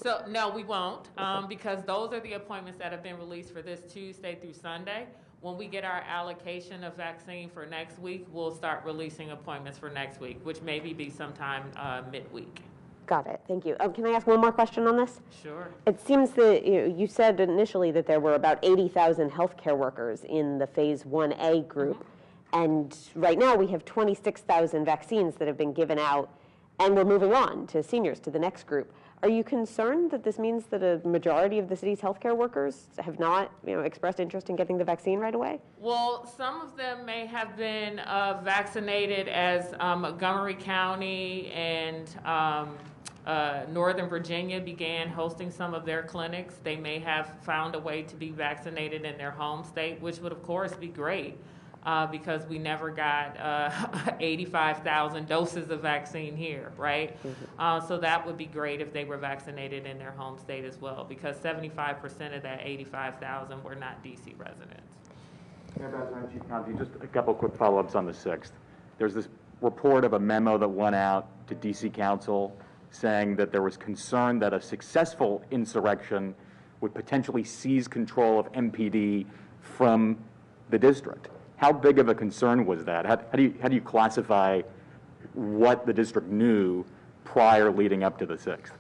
So no, we won't, because those are the appointments that have been released for this Tuesday through Sunday. When we get our allocation of vaccine for next week, we'll start releasing appointments for next week, which maybe be sometime midweek. Got it. Thank you. Can I ask one more question on this? Sure. It seems that you said initially that there were about 80,000 healthcare workers in the phase 1A group, and right now we have 26,000 vaccines that have been given out, and we're moving on to seniors, to the next group. Are you concerned that this means that a majority of the city's healthcare workers have not, expressed interest in getting the vaccine right away? Well, some of them may have been vaccinated as Montgomery County and Northern Virginia began hosting some of their clinics. They may have found a way to be vaccinated in their home state, which would of course be great. because we never got 85,000 doses of vaccine here, right? So that would be great if they were vaccinated in their home state as well, because 75% of that 85,000 were not DC residents. Mayor Bowser and Chief Conte, just a couple quick follow-ups on the 6th. There's this report of a memo that went out to DC Council saying that there was concern that a successful insurrection would potentially seize control of MPD from the district. How big of a concern was that? How do you classify what the district knew prior leading up to the 6th?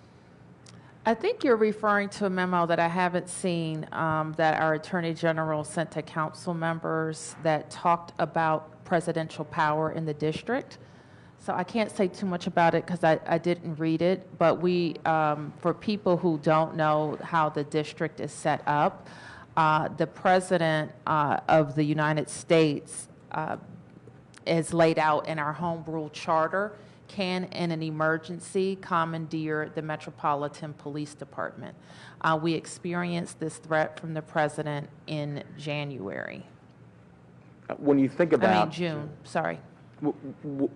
I think you're referring to a memo that I haven't seen that our Attorney General sent to council members that talked about presidential power in the district. So I can't say too much about it because I didn't read it, but we, for people who don't know how the district is set up, the President of the United States is laid out in our home rule charter, can in an emergency commandeer the Metropolitan Police Department. We experienced this threat from the President in January. When you think about... June, sorry.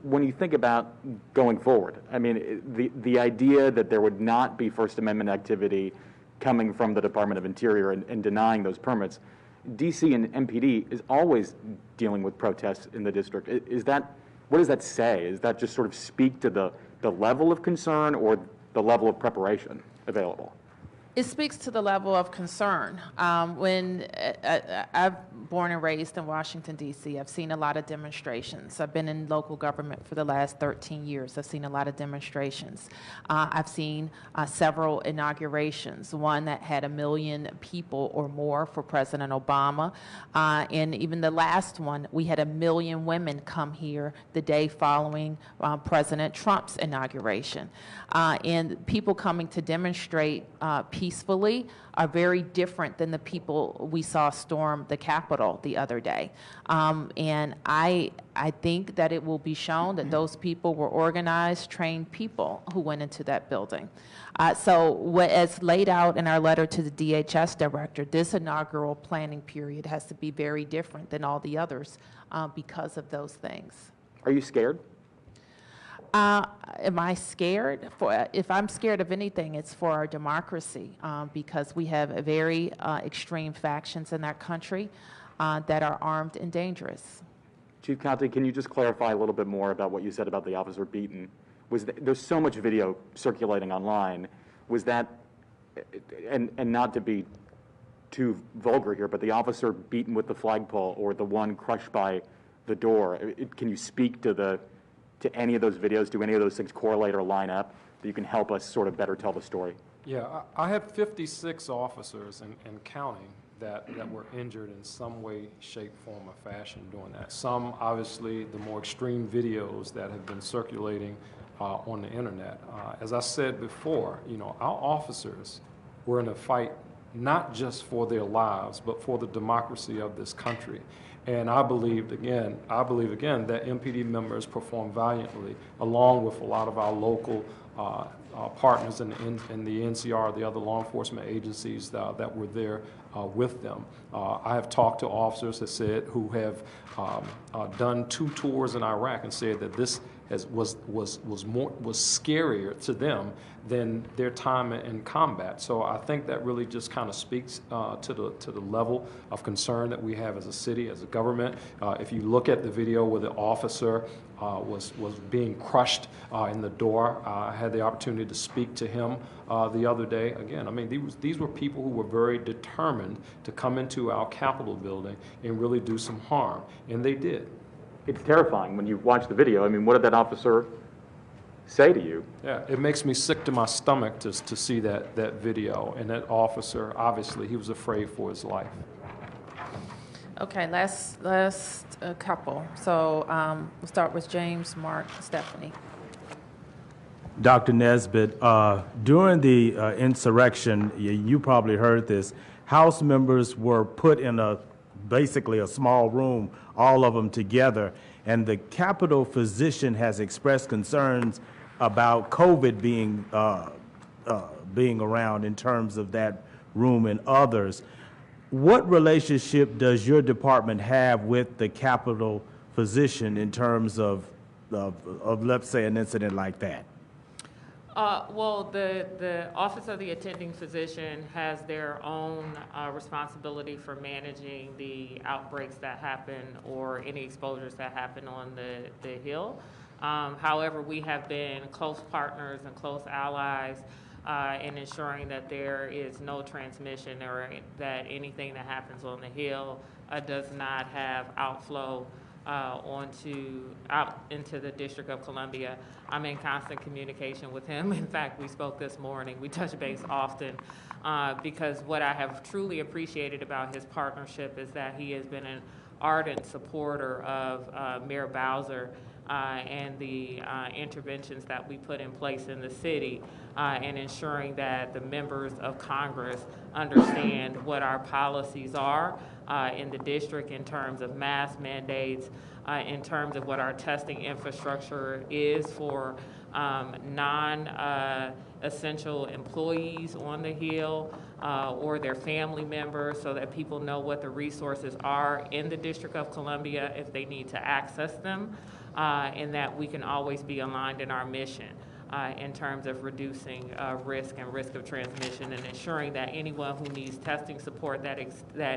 When you think about going forward, I mean, the idea that there would not be First Amendment activity coming from the Department of Interior and denying those permits, DC and MPD is always dealing with protests in the district. What does that say? Does that just sort of speak to the level of concern or the level of preparation available? It speaks to the level of concern. When I'm born and raised in Washington, D.C., I've seen a lot of demonstrations. I've been in local government for the last 13 years. I've seen a lot of demonstrations. I've seen several inaugurations, one that had 1 million people or more for President Obama. And even the last one, we had 1 million women come here the day following President Trump's inauguration. And people coming to demonstrate peacefully are very different than the people we saw storm the Capitol the other day. And I think that it will be shown that those people were organized, trained people who went into that building. So as laid out in our letter to the DHS director, this inaugural planning period has to be very different than all the others because of those things. Are you scared? Am I scared? If I'm scared of anything, it's for our democracy because we have very extreme factions in our country that are armed and dangerous. Chief Conte, can you just clarify a little bit more about what you said about the officer beaten? There's so much video circulating online. Was that, and not to be too vulgar here, but the officer beaten with the flagpole or the one crushed by the door, can you speak to any of those videos? Do any of those things correlate or line up that you can help us sort of better tell the story? Yeah, I had 56 officers and counting that were injured in some way, shape, form, or fashion doing that. Some, obviously, the more extreme videos that have been circulating on the internet. As I said before, our officers were in a fight not just for their lives, but for the democracy of this country. And I believe again that MPD members performed valiantly, along with a lot of our local partners in the NCR, the other law enforcement agencies that were there with them. I have talked to officers who have done 2 tours in Iraq and said that this was scarier to them than their time in combat. So I think that really just kind of speaks to the level of concern that we have as a city, as a government. If you look at the video where the officer was being crushed in the door, I had the opportunity to speak to him the other day. Again, I mean, these were people who were very determined to come into our Capitol building and really do some harm, and they did. It's terrifying when you watch the video. I mean, what did that officer say to you? Yeah, it makes me sick to my stomach to see that video. And that officer, obviously, he was afraid for his life. Okay, last couple. So we'll start with James, Mark, Stephanie. Dr. Nesbitt, during the insurrection, you probably heard this, House members were put in basically a small room, all of them together, and the Capitol physician has expressed concerns about COVID being around in terms of that room and others. what relationship does your department have with the Capitol physician in terms of let's say, an incident like that? Well, the Office of the Attending Physician has their own responsibility for managing the outbreaks that happen or any exposures that happen on the Hill. However, we have been close partners and close allies in ensuring that there is no transmission or that anything that happens on the Hill does not have outflow out into the District of Columbia. I'm in constant communication with him. In fact, we spoke this morning. We touch base often because what I have truly appreciated about his partnership is that he has been an ardent supporter of Mayor Bowser and the interventions that we put in place in the city and ensuring that the members of Congress understand what our policies are in the district in terms of mask mandates, in terms of what our testing infrastructure is for non-essential employees on the Hill or their family members, so that people know what the resources are in the District of Columbia if they need to access them, and that we can always be aligned in our mission in terms of reducing risk of transmission and ensuring that anyone who needs testing support that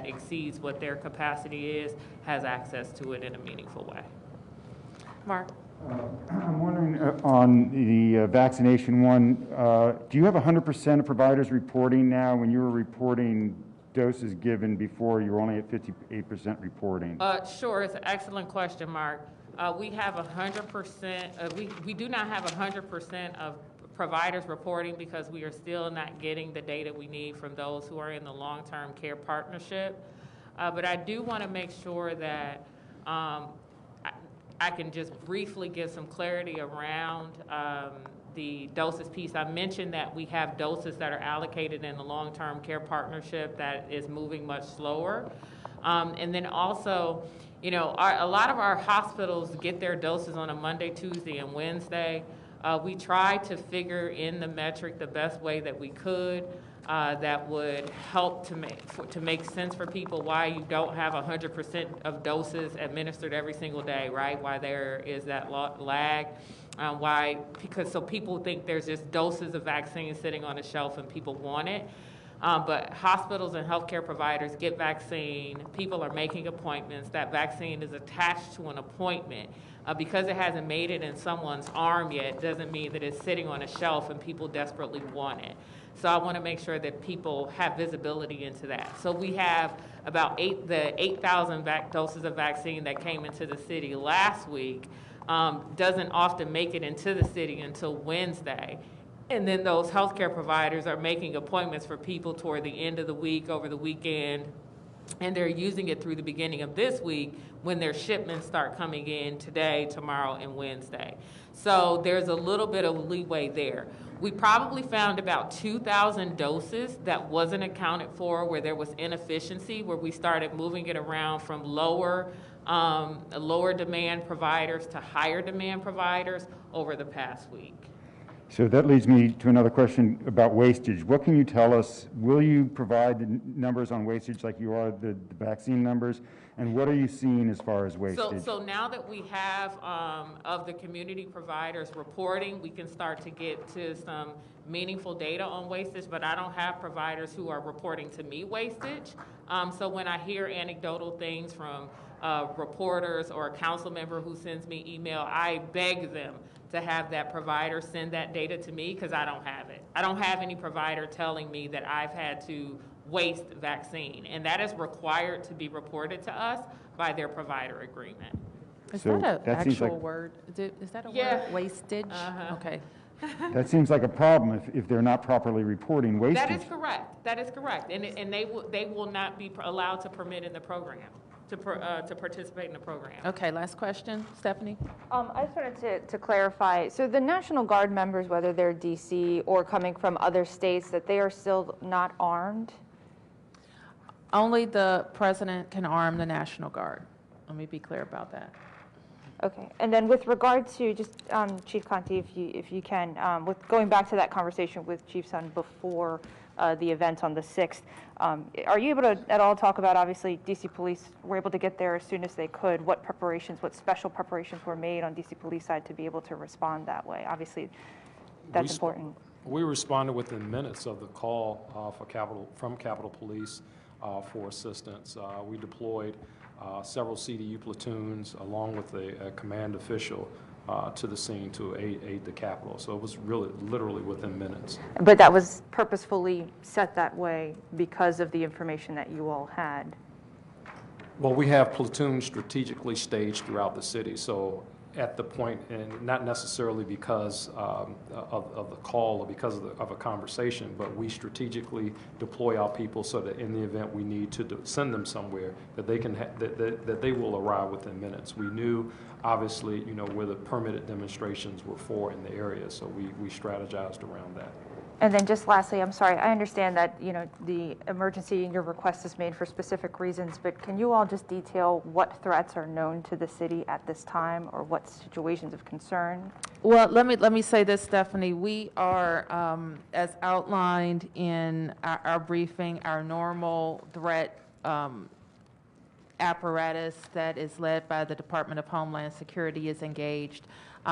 exceeds what their capacity is has access to it in a meaningful way. Mark? I'm wondering on the vaccination one, do you have 100% of providers reporting now? When you were reporting doses given before, you were only at 58% reporting. Sure, it's an excellent question, Mark. We have 100%, we do not have 100% of providers reporting because we are still not getting the data we need from those who are in the long-term care partnership. But I do want to make sure that I can just briefly give some clarity around the doses piece. I mentioned that we have doses that are allocated in the long-term care partnership that is moving much slower. And then also, you know, a lot of our hospitals get their doses on a Monday, Tuesday, and Wednesday. We tried to figure in the metric the best way that we could that would help to make sense for people why you don't have 100% of doses administered every single day, right? Why there is that lag. Because people think there's just doses of vaccine sitting on a shelf and people want it. But hospitals and healthcare providers get vaccine. People are making appointments. That vaccine is attached to an appointment. Because it hasn't made it in someone's arm yet doesn't mean that it's sitting on a shelf and people desperately want it. So I want to make sure that people have visibility into that. So we have about the 8,000 doses of vaccine that came into the city last week doesn't often make it into the city until Wednesday. And then those healthcare providers are making appointments for people toward the end of the week, over the weekend, and they're using it through the beginning of this week when their shipments start coming in today, tomorrow, and Wednesday. So there's a little bit of leeway there. We probably found about 2,000 doses that wasn't accounted for, where there was inefficiency, where we started moving it around from lower demand providers to higher demand providers over the past week. So that leads me to another question about wastage. What can you tell us? Will you provide the numbers on wastage like you are the vaccine numbers? And what are you seeing as far as wastage? So now that we have of the community providers reporting, we can start to get to some meaningful data on wastage, but I don't have providers who are reporting to me wastage. So when I hear anecdotal things from reporters or a council member who sends me email, I beg them to have that provider send that data to me because I don't have it. I don't have any provider telling me that I've had to waste vaccine, and that is required to be reported to us by their provider agreement. Is that an actual word? Is that a word? Wastage? Okay. That seems like a problem if they're not properly reporting wastage. That is correct. That is correct. And they will not be allowed to permit in the program, to participate in the program. Okay, last question. Stephanie? I just wanted to clarify. So the National Guard members, whether they're DC or coming from other states, that they are still not armed? Only the president can arm the National Guard. Let me be clear about that. Okay, and then with regard to just Chief Conte, if you can, with going back to that conversation with Chief Sun before the event on the 6th, are you able to at all talk about, obviously DC Police were able to get there as soon as they could, what special preparations were made on DC Police side to be able to respond that way? Obviously, that's important. We responded within minutes of the call from Capitol Police for assistance. We deployed several CDU platoons along with a command official to the scene to aid the Capitol. So it was really literally within minutes. But that was purposefully set that way because of the information that you all had. Well, we have platoons strategically staged throughout the city. So at the point, and not necessarily because of the call or because of a conversation, but we strategically deploy our people so that in the event we need to send them somewhere, that they can that they will arrive within minutes. We knew, obviously, where the permitted demonstrations were for in the area, so we strategized around that. And then just lastly, I'm sorry, I understand that, the emergency in your request is made for specific reasons, but can you all just detail what threats are known to the city at this time or what situations of concern? Well, let me say this, Stephanie. We are, as outlined in our briefing, our normal threat apparatus that is led by the Department of Homeland Security is engaged.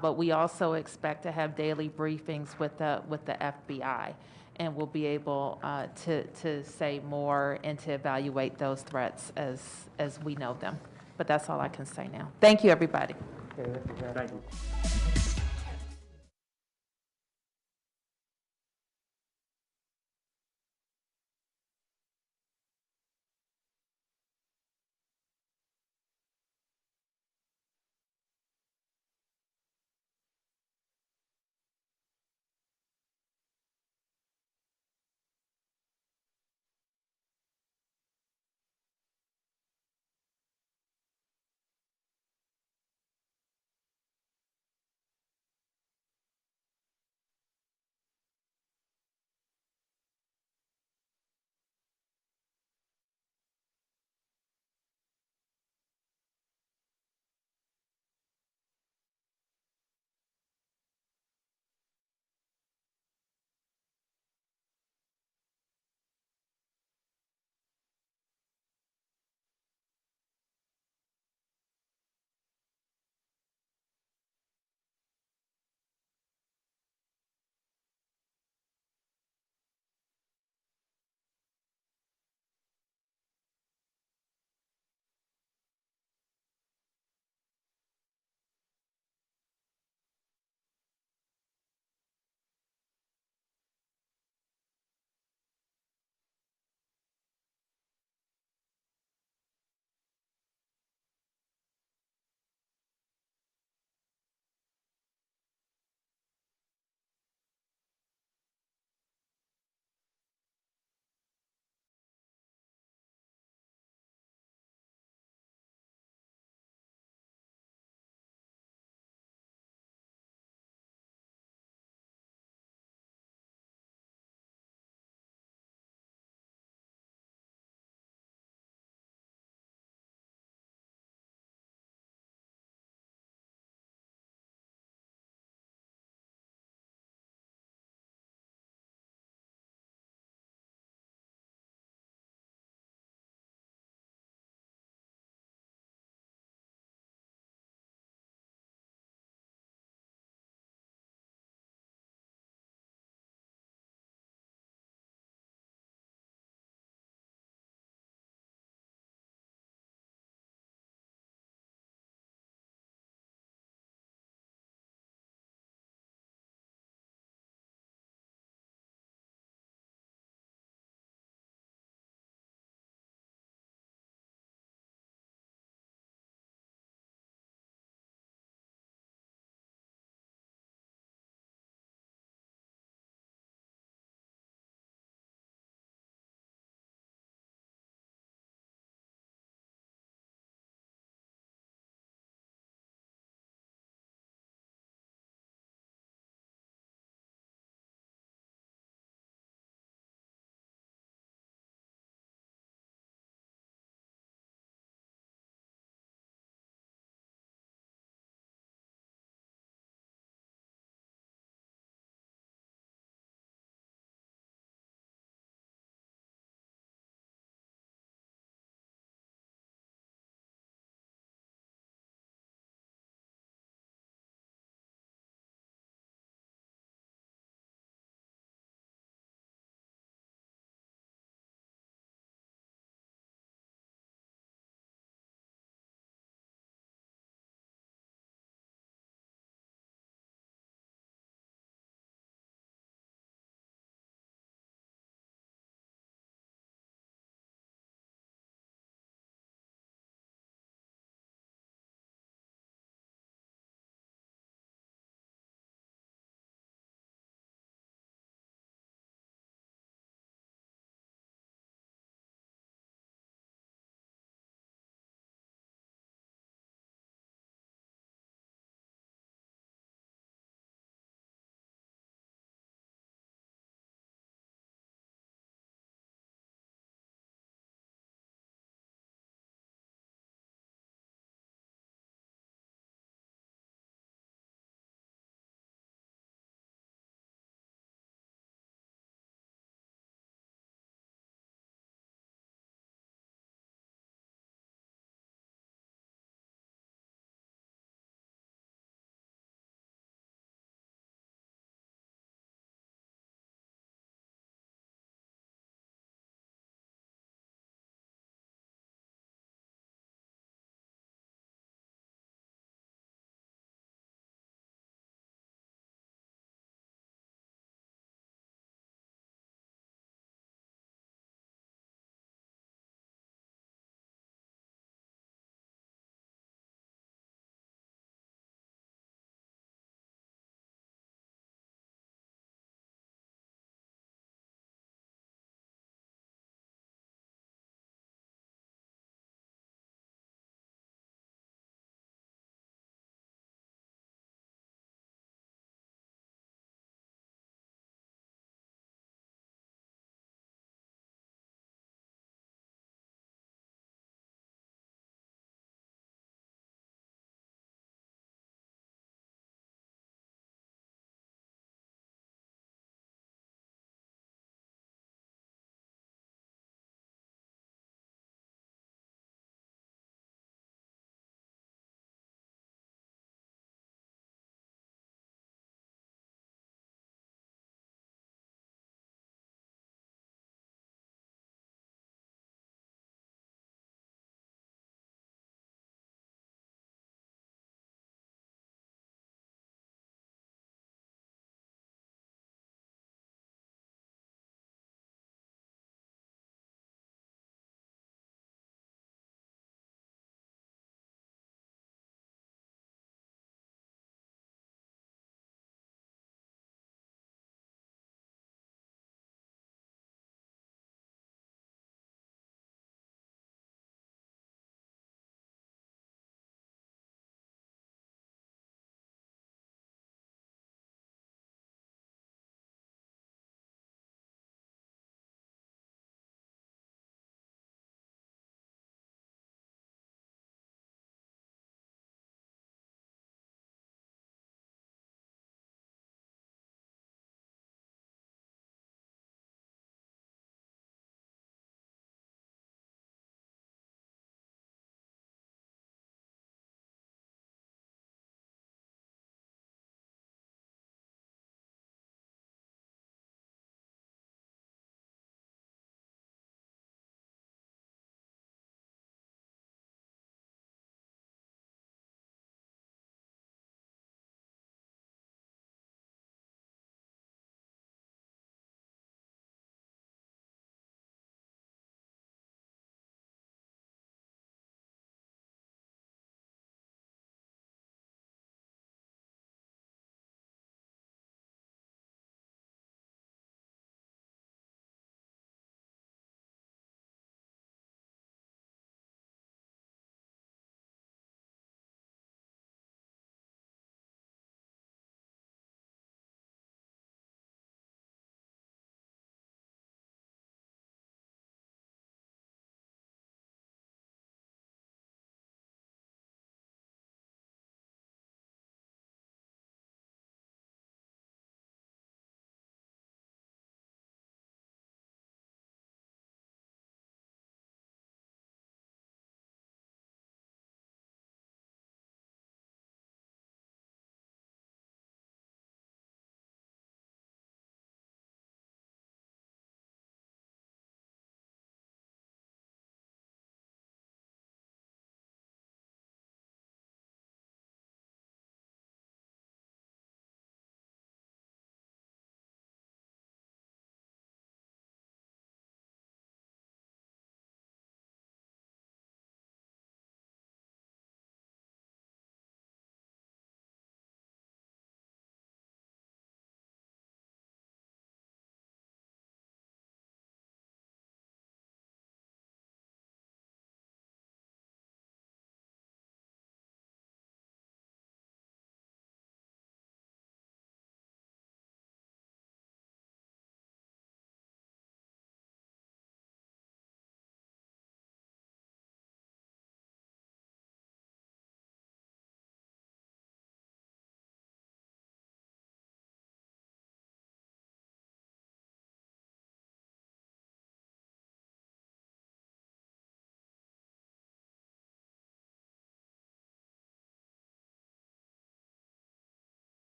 But we also expect to have daily briefings with the FBI, and we'll be able to say more and to evaluate those threats as we know them. But that's all I can say now. Thank you, everybody. Okay, thank you.